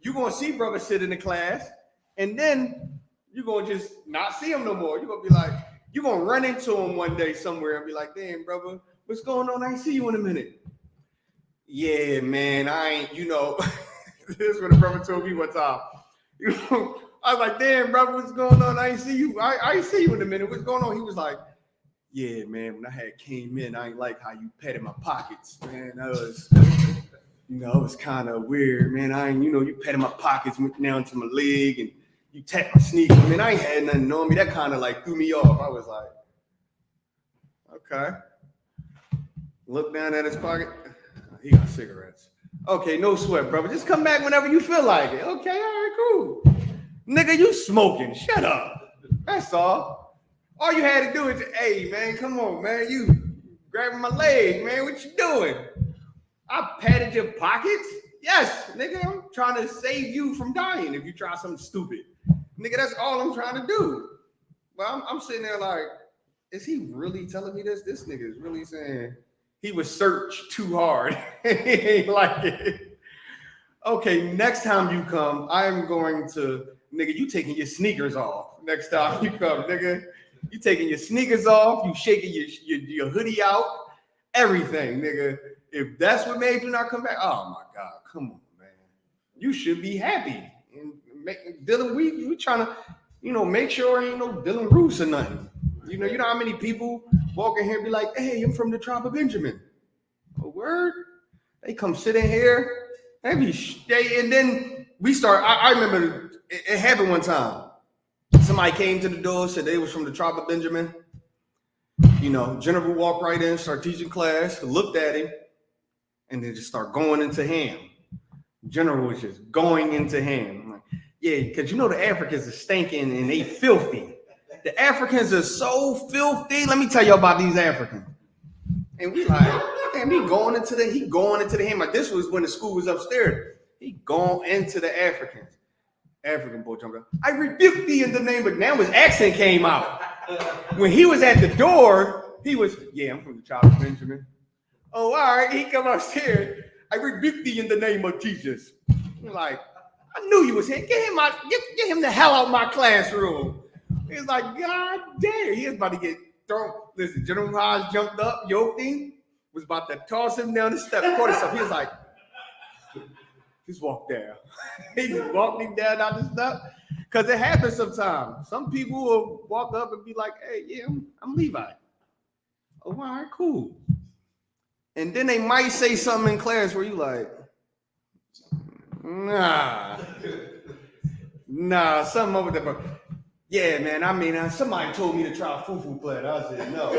You're gonna see brother sit in the class, and then you're gonna just not see him no more. You're gonna be like, you're gonna run into him one day somewhere and be like, damn, brother, what's going on? I ain't see you in a minute. Yeah, man, I ain't, this is what a brother told me one time. I was like, damn, brother, what's going on? I ain't see you. I ain't see you in a minute. What's going on? He was like, yeah, man, when I had came in, I ain't like how you patted my pockets, man. That was, it was kind of weird, man. I ain't, you patted my pockets, went down to my leg, and you tapped my sneakers. Man, I ain't had nothing on me. That kind of like threw me off. I was like, okay. Look down at his pocket. He got cigarettes. Okay, no sweat, brother. Just come back whenever you feel like it. Okay, all right, cool. Nigga, you smoking. Shut up. That's all. All you had to do is, hey, man, come on, man. You grabbing my leg, man. What you doing? I patted your pockets? Yes, nigga, I'm trying to save you from dying if you try something stupid. Nigga, that's all I'm trying to do. But I'm sitting there like, is he really telling me this? This nigga is really saying he was searched too hard. He ain't like it. Okay, next time you come, I'm going to, nigga, you taking your sneakers off. Next time you come, nigga, you taking your sneakers off, you shaking your hoodie out, everything, nigga. If that's what made you not come back, oh my God, come on, man. You should be happy. And Dylan, we trying to, make sure ain't no Dylan Roos or nothing. You know how many people walk in here and be like, hey, I'm from the tribe of Benjamin. A word? They come sit in here, and then we start. I remember it happened one time. Somebody came to the door, said they was from the tribe of Benjamin. General walked right in, start teaching class, looked at him, and then just start going into him. General was just going into him. I'm like, yeah, because the Africans are stinking and they filthy. The Africans are so filthy. Let me tell you about these Africans. And we like, damn, he going into the him. Like this was when the school was upstairs. He going into the Africans. African boy jumped up. I rebuke thee in the name of, now his accent came out. When he was at the door, he was, yeah, I'm from the tribe of Benjamin. Oh, all right. He come upstairs. I rebuke thee in the name of Jesus. I'm like, I knew you was here. Get him the hell out of my classroom. He's like, God damn, he was about to get thrown. Listen, General Haas jumped up, yoked him, was about to toss him down the steps, caught himself. He was like, just walk down. He just walked him down the step. Because it happens sometimes. Some people will walk up and be like, hey, yeah, I'm Levi. Oh, all right, cool. And then they might say something in class where you like, nah, something over there. Yeah, man, somebody told me to try fufu platter. I said, no.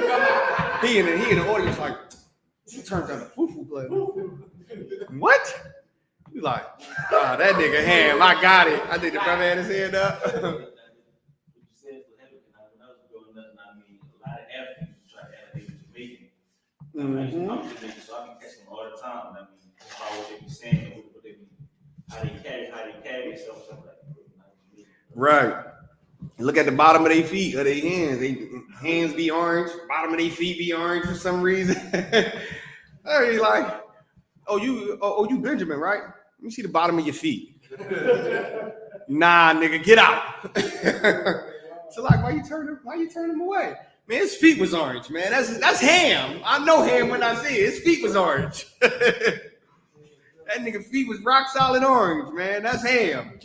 He in the audience like, he turns down the fufu platter. What? You like, that nigga ham, I got it. I think the brother had his hand up. What you said for him, when I was growing up, a lot of Africans try to act like they were Jamaican. used to talk to niggas, so I be catching them all the time. And I mean, about what they be saying, and what they be, how they carry themselves, stuff like that. Right. Look at the bottom of their feet or their hands. They hands be orange, bottom of their feet be orange for some reason. I mean, like, oh, you Benjamin, right? Let me see the bottom of your feet. Nah, nigga, get out. So like, why you turn him away? Man, his feet was orange, man. That's Ham. I know Ham when I see it. His feet was orange. That nigga feet was rock solid orange, man. That's Ham.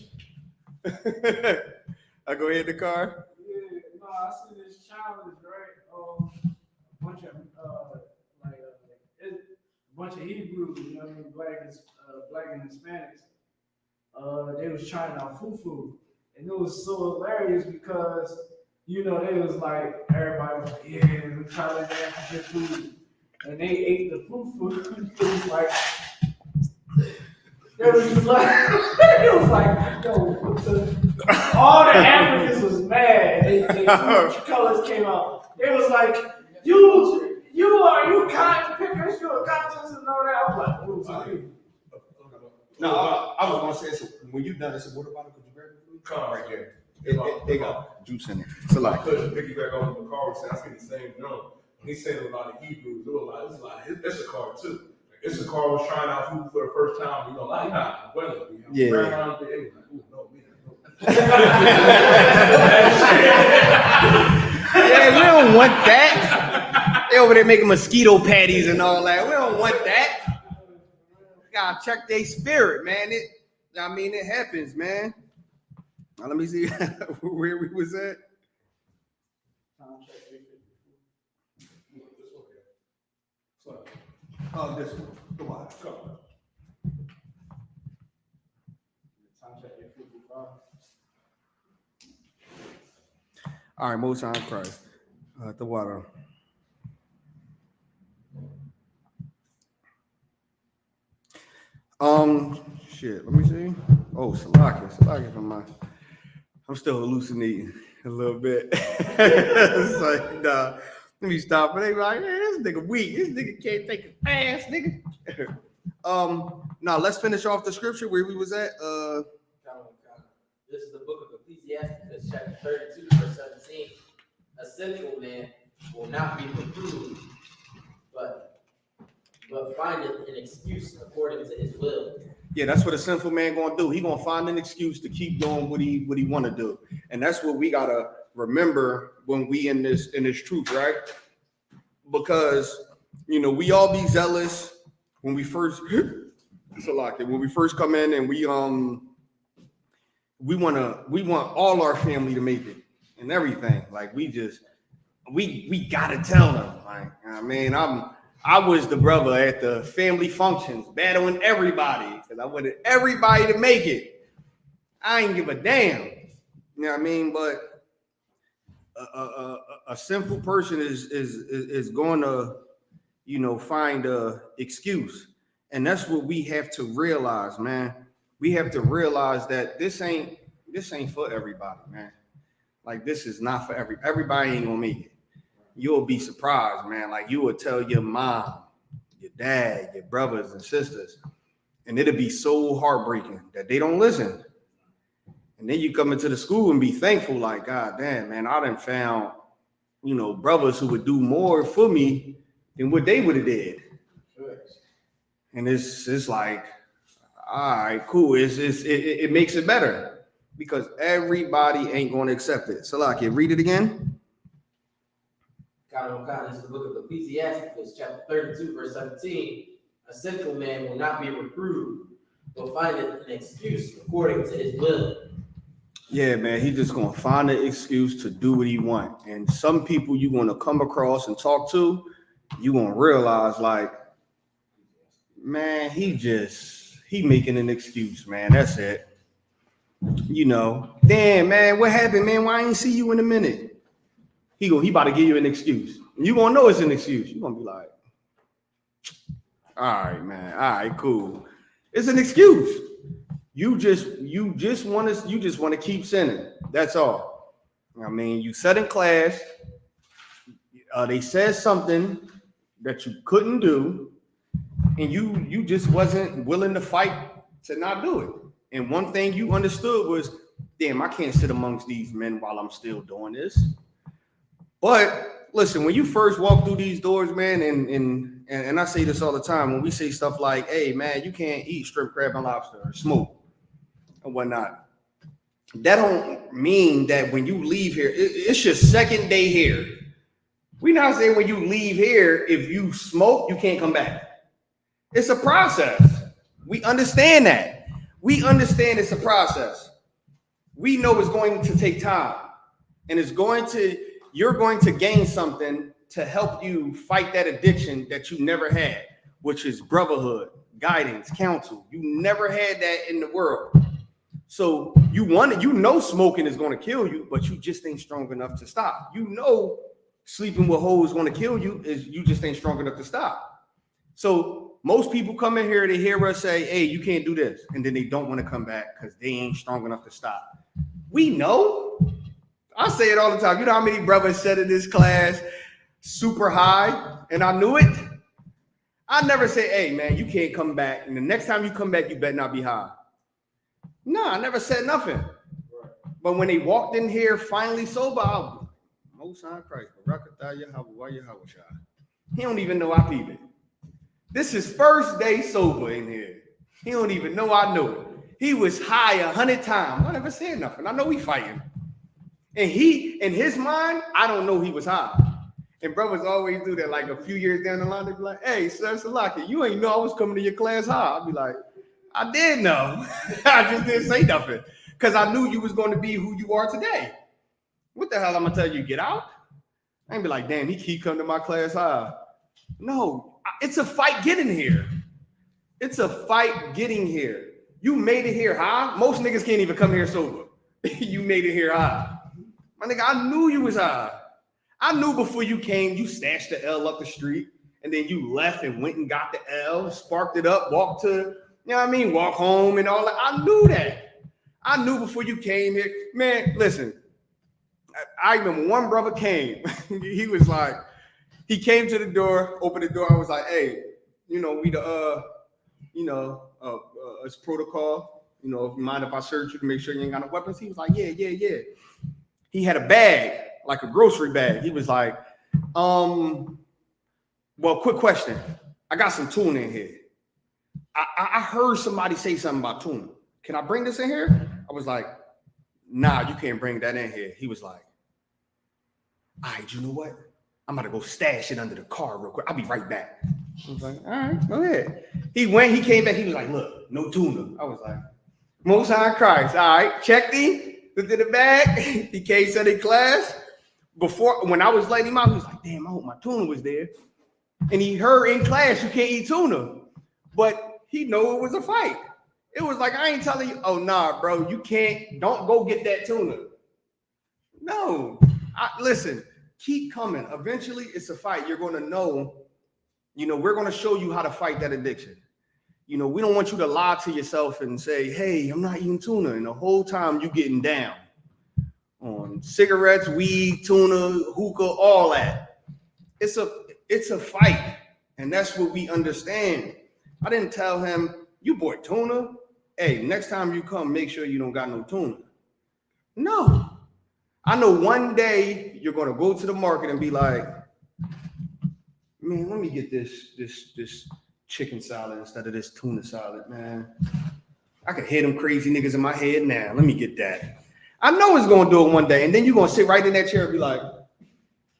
I go ahead in the car. Yeah, no, I see this challenge, right? A bunch of a bunch of Hebrews, you know what I mean, black and Hispanics. They was trying out fufu, and it was so hilarious because you know they was like everybody was like, yeah, we're trying to get food, and they ate the fufu. It was like. It was like, yo, all the Africans was mad. They colors came out. It was like, you cotton pickers, you a conscience and all that. I was like, what was it? No, I was gonna say, so when you done, I said, what about it? Could you grab it? Come right there. They got juice in it. So like, piggyback on the car, I see the same drum. He said a lot of Hebrews do a lot. It's a car too. It's a car was trying out food for the first time. We don't like that. Well, yeah. Around there, it was like, ooh, no, we don't. Yeah, we don't want that. They over there making mosquito patties and all that. We don't want that. Gotta check their spirit, man. It happens, man. Now, let me see where we was at. Oh, this one. Come on. All right, most time Christ. The water. Shit. Let me see. Oh, Salaki from my. I'm still hallucinating a little bit. It's like, nah. Let me stop. But they like, man, this nigga weak. This nigga can't take a pass, nigga. Now let's finish off the scripture where we was at. This is the book of Ecclesiastes, chapter 32, verse 17. A sinful man will not be reproved, but findeth an excuse according to his will. Yeah, that's what a sinful man gonna do. He gonna find an excuse to keep doing what he want to do, and that's what we gotta remember when we in this truth, right? Because we all be zealous when we first come in, and we want all our family to make it and everything. Like we gotta tell them. Like, I mean, I was the brother at the family functions battling everybody because I wanted everybody to make it. I ain't give a damn. You know what I mean? But a sinful person is going to, find a excuse, and that's what we have to realize, man. We have to realize that this ain't for everybody, man. Like this is not for everybody. Ain't gonna make it. You'll be surprised, man. Like you will tell your mom, your dad, your brothers and sisters, and it'll be so heartbreaking that they don't listen. And then you come into the school and be thankful, like, God damn, man, I done found, brothers who would do more for me than what they would have did. And it's like, all right, cool. It makes it better because everybody ain't going to accept it. So, like, read it again. This is the book of Ecclesiastes, chapter 32, verse 17. A sinful man will not be reproved, but findeth an excuse according to his will. Yeah, man, he's just gonna find an excuse to do what he wants. And some people you're gonna come across and talk to, you're gonna realize, like, man, he making an excuse, man. That's it. Damn, man, what happened, man? Why I ain't see you in a minute? He about to give you an excuse. You gonna know it's an excuse. You're gonna be like, all right, man, all right, cool. It's an excuse. You just want to keep sinning. That's all. I mean, you sat in class. They said something. that you couldn't do, and you just wasn't willing to fight to not do it. And one thing you understood was, damn, I can't sit amongst these men while I'm still doing this. But listen, when you first walk through these doors, man, and I say this all the time, when we say stuff like, hey, man, you can't eat shrimp, crab, and lobster or smoke and whatnot, that don't mean that when you leave here, it's your second day here. We're not saying when you leave here, if you smoke, you can't come back. It's a process. We understand that. We understand it's a process. We know it's going to take time, and you're going to gain something to help you fight that addiction that you never had, which is brotherhood, guidance, counsel. You never had that in the world. So you know smoking is going to kill you, but you just ain't strong enough to stop. You know sleeping with hoes is going to kill you, you just ain't strong enough to stop. So most people come in here to hear us say, hey, you can't do this, and then they don't want to come back because they ain't strong enough to stop. We know. I say it all the time. You know how many brothers said in this class, super high, and I knew it? I never say, hey, man, you can't come back, and the next time you come back, you better not be high. No, I never said nothing. But when they walked in here finally sober, I was Most High Christ, he don't even know I peep it. This is first day sober in here. He don't even know I know it. He was high 100 times. I never said nothing. I know we fighting. And he, in his mind, I don't know he was high. And brothers always do that. Like a few years down the line, they be like, hey, Sir Salaki, you ain't know I was coming to your class high. I'd be like, I did know. I just didn't say nothing. Because I knew you was going to be who you are today. What the hell I'm going to tell you, get out? I ain't be like, damn, he keep coming to my class high. No, it's a fight getting here. It's a fight getting here. You made it here high. Most niggas can't even come here sober. You made it here high. My nigga, I knew you was high. I knew before you came, you stashed the L up the street, and then you left and went and got the L, sparked it up, walked to, you know what I mean, walk home and all that. I knew that. I knew before you came here. Man, listen, I remember one brother came. He was like, he came to the door, opened the door. I was like, hey, you know, it's protocol. You know, if you mind if I search you to make sure you ain't got no weapons? He was like, yeah. He had a bag, like a grocery bag. He was like, well, quick question. I got some tuna in here. I heard somebody say something about tuna. Can I bring this in here? I was like, nah, you can't bring that in here. He was like, all right, you know what? I'm about to go stash it under the car real quick. I'll be right back. I was like, all right, go ahead. He came back. He was like, look, no tuna. I was like, Most High Christ. All right, checked him, looked at the bag. He came to the class. When I was letting him out, he was like, damn, I hope my tuna was there. And he heard in class, you can't eat tuna. But he knew it was a fight. It was like, I ain't telling you, oh, nah, bro, you can't, don't go get that tuna. No, listen, keep coming. Eventually, it's a fight. You're going to know, we're going to show you how to fight that addiction. We don't want you to lie to yourself and say, hey, I'm not eating tuna. And the whole time you getting down on cigarettes, weed, tuna, hookah, all that. It's a fight. And that's what we understand. I didn't tell him, you bought tuna? Hey, next time you come, make sure you don't got no tuna. No. I know one day you're going to go to the market and be like, man, let me get this chicken salad instead of this tuna salad, man. I can hear them crazy niggas in my head now. Let me get that. I know it's going to do it one day. And then you're going to sit right in that chair and be like,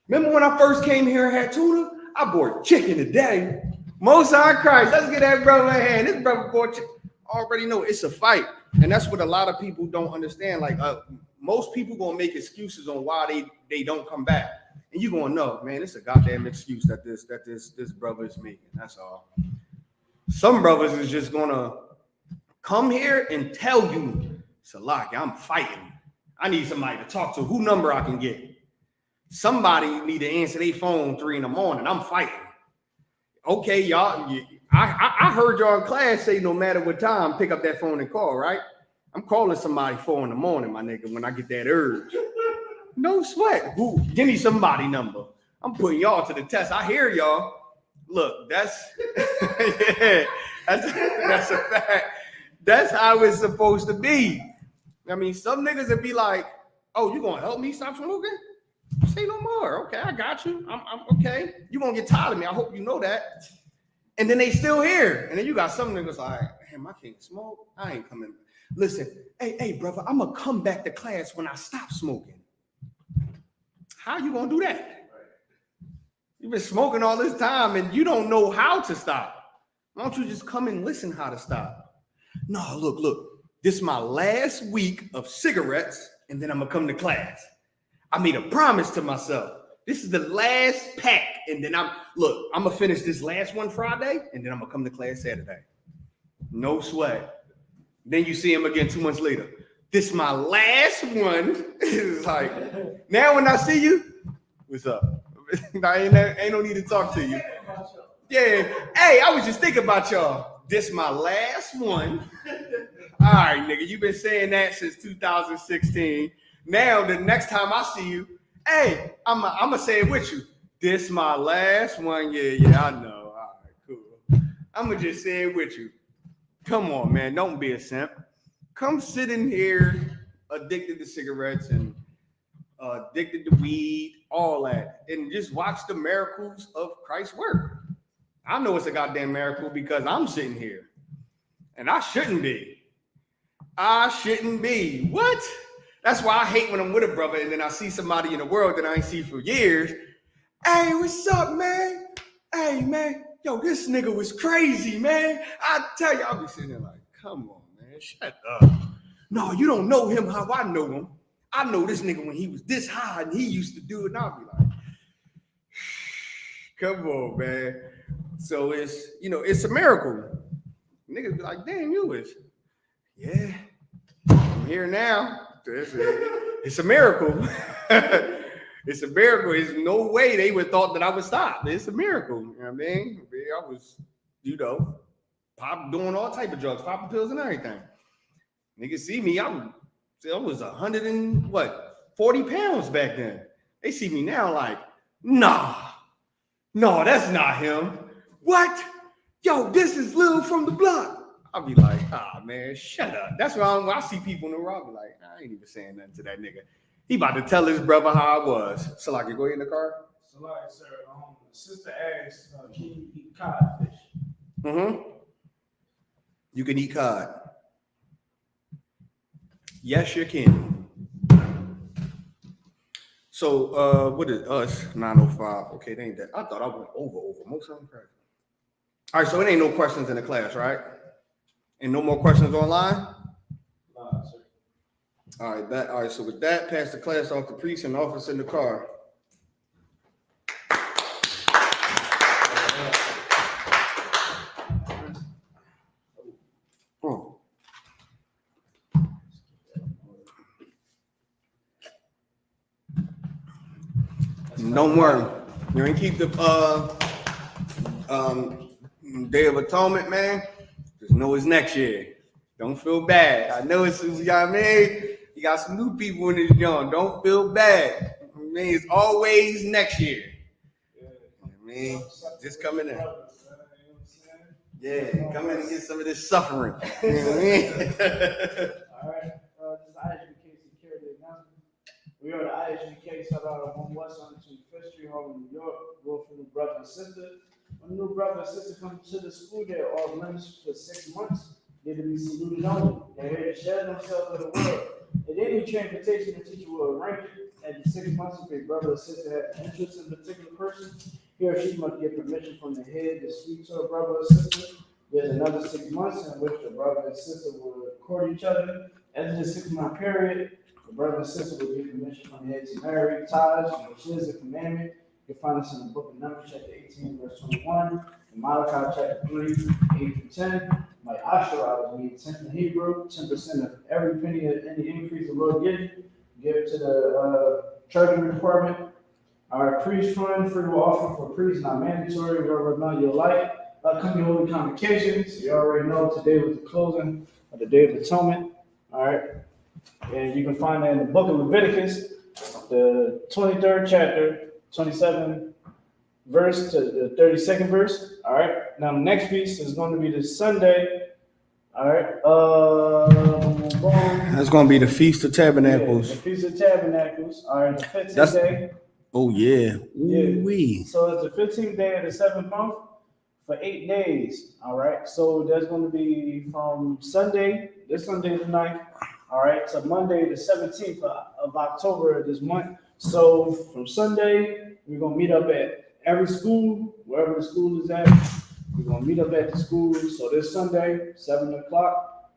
remember when I first came here and had tuna? I bought chicken today. Most High Christ. Let's get that brother in hand. This brother bought chicken. Already know it's a fight. And that's what a lot of people don't understand. Like most people going to make excuses on why they don't come back. And you're going to know, man, it's a goddamn excuse that this brother is making. That's all. Some brothers is just going to come here and tell you, Salaki, I'm fighting. I need somebody to talk to. Who number I can get? Somebody need to answer their phone 3 a.m. I'm fighting. Okay, y'all. I heard y'all in class say no matter what time, pick up that phone and call, right? I'm calling somebody 4 a.m, my nigga, when I get that urge. No sweat. Give me somebody number. I'm putting y'all to the test. I hear y'all. look, that's yeah, that's a fact. That's how it's supposed to be. I mean, some niggas would be like, "Oh, you gonna help me stop smoking? Say no more. Okay, I got you. I'm okay. You gonna get tired of me. I hope you know that." And then they still here. And then you got some niggas like, "Damn, I can't smoke. I ain't coming. Listen, hey, brother, I'm gonna come back to class when I stop smoking." How you gonna do that? You've been smoking all this time and you don't know how to stop. Why don't you just come and listen how to stop? No, look. This is my last week of cigarettes, and then I'm gonna come to class. I made a promise to myself. This is the last pack, and then I'm gonna finish this last one Friday, and then I'm gonna come to class Saturday. No sweat. Then you see him again 2 months later. This is my last one. It's like, now when I see you, what's up? ain't no need to talk to you. Yeah. Hey, I was just thinking about y'all. This my last one. All right, nigga, you've been saying that since 2016. Now, the next time I see you, hey, I'm going to say it with you. This my last one. Yeah, I know. All right, cool. I'm going to just say it with you. Come on, man. Don't be a simp. Come sit in here addicted to cigarettes and addicted to weed, all that, and just watch the miracles of Christ's work. I know it's a goddamn miracle because I'm sitting here, and I shouldn't be. What? That's why I hate when I'm with a brother and then I see somebody in the world that I ain't seen for years. Hey, what's up, man? Hey, man. Yo, this nigga was crazy, man. I tell you, I'll be sitting there like, come on, man, shut up. No, you don't know him how I know him. I know this nigga when he was this high and he used to do it. And I'll be like, come on, man. So it's a miracle. Niggas be like, damn, you is. Yeah, I'm here now. It's a miracle. It's a miracle. There's no way they would thought that I would stop. It's a miracle. You know what I mean? I was, doing all type of drugs, popping pills and everything. Niggas see me, I was 140 pounds back then. They see me now like, no, that's not him. What? Yo, this is Lil from the block. I'll be like, man, shut up. That's why when I see people in the road, I'll be like, I ain't even saying nothing to that nigga. He about to tell his brother how I was. So like, you go in the car? So like, sir, sister asked, can you eat codfish? Mm-hmm. You can eat cod. Yes, you can. So, what is us? 9:05. Okay, they ain't that. I thought I went over. Most of them correct. All right, so it ain't no questions in the class, right? And no more questions online? Nah, sir. All right, so with that, pass the class off to priest and office in the car. Don't worry. You ain't keep the Day of Atonement, man. Just know it's next year. Don't feel bad. I know it's, you know what I mean? You got some new people in this young. Don't feel bad. I mean, it's always next year. I mean, just coming in. Yeah, come in and get some of this suffering. You know what I mean? All right. This is ISUK security announcement. We are the ISUK set out on 1 West on 25th Street, Harlem, New York. Go for new brother and sister. When new brother and sister come to the school, they're all blessed for 6 months. They're to be saluted only. They're here to share themselves with the world. At any transportation, the teacher will arrange it. At the 6 months, if a brother or sister has interest in a particular person, he or she must get permission from the head to speak to a brother or sister. There's another 6 months in which the brother and sister will court each other. After the 6 month period, the brother and sister will get permission from the head to marry, ties, which is a commandment. You can find us in the book of Numbers, chapter 18, verse 21, and Malachi, chapter 3, 8 through 10. Like Asherah, we 10 in Hebrew, 10% of every penny of any increase the Lord gives, give it to the treasury department. Our priest fund, free will offering for priests, not mandatory, wherever not your life. Upcoming holy convocations, you already know today was the closing of the Day of Atonement. All right. And you can find that in the book of Leviticus, the 23rd chapter, 27 verse to the 32nd verse. All right. Now, the next feast is going to be this Sunday. All right. That's gonna be the Feast of Yeah, Tabernacles. the Feast of Tabernacles. All right. The 15th That's- day. Oh yeah. Yeah. Ooh-wee. So it's the 15th day of the 7th month for 8 days. All right. So there's going to be from Sunday, this Sunday the 9th, all right, to Monday the 17th of October of this month. So from Sunday, we're going to meet up at every school, wherever the school is at. We're going to meet up at the school. So this Sunday, 7 o'clock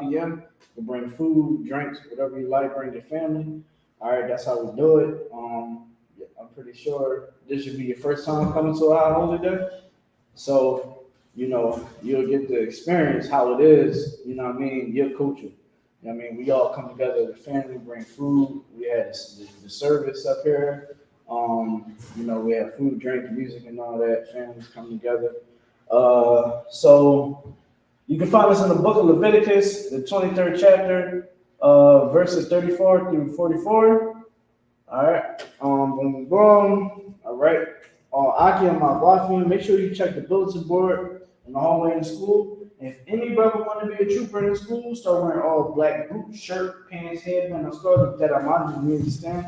p.m., we'll bring food, drinks, whatever you like, bring your family. All right, that's how we do it. Yeah, I'm pretty sure this should be your first time coming to our holiday. So, you know, you'll get to experience how it is, you know what I mean, your culture. You know what I mean, we all come together as a family, bring food. We had the service up here. You know, we have food, drink, music, and all that. Families come together. So you can find us in the book of Leviticus, the 23rd chapter, verses 34 through 44. All right. Boom, boom. All right. Aki and my Wafian, make sure you check the bulletin board in the hallway in the school. If any brother want to be a trooper in the school, start wearing all black boots, shirt, pants, headband, or scarf that I'm out of the understand.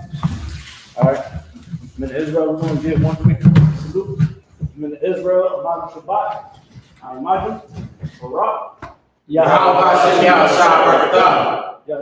All right. I'm in Israel, we're going to get one quick salute. I'm in Israel, about Shabbat. I imagine. Barak. Yahweh Hashem Yahshua Barakatah. Yeah,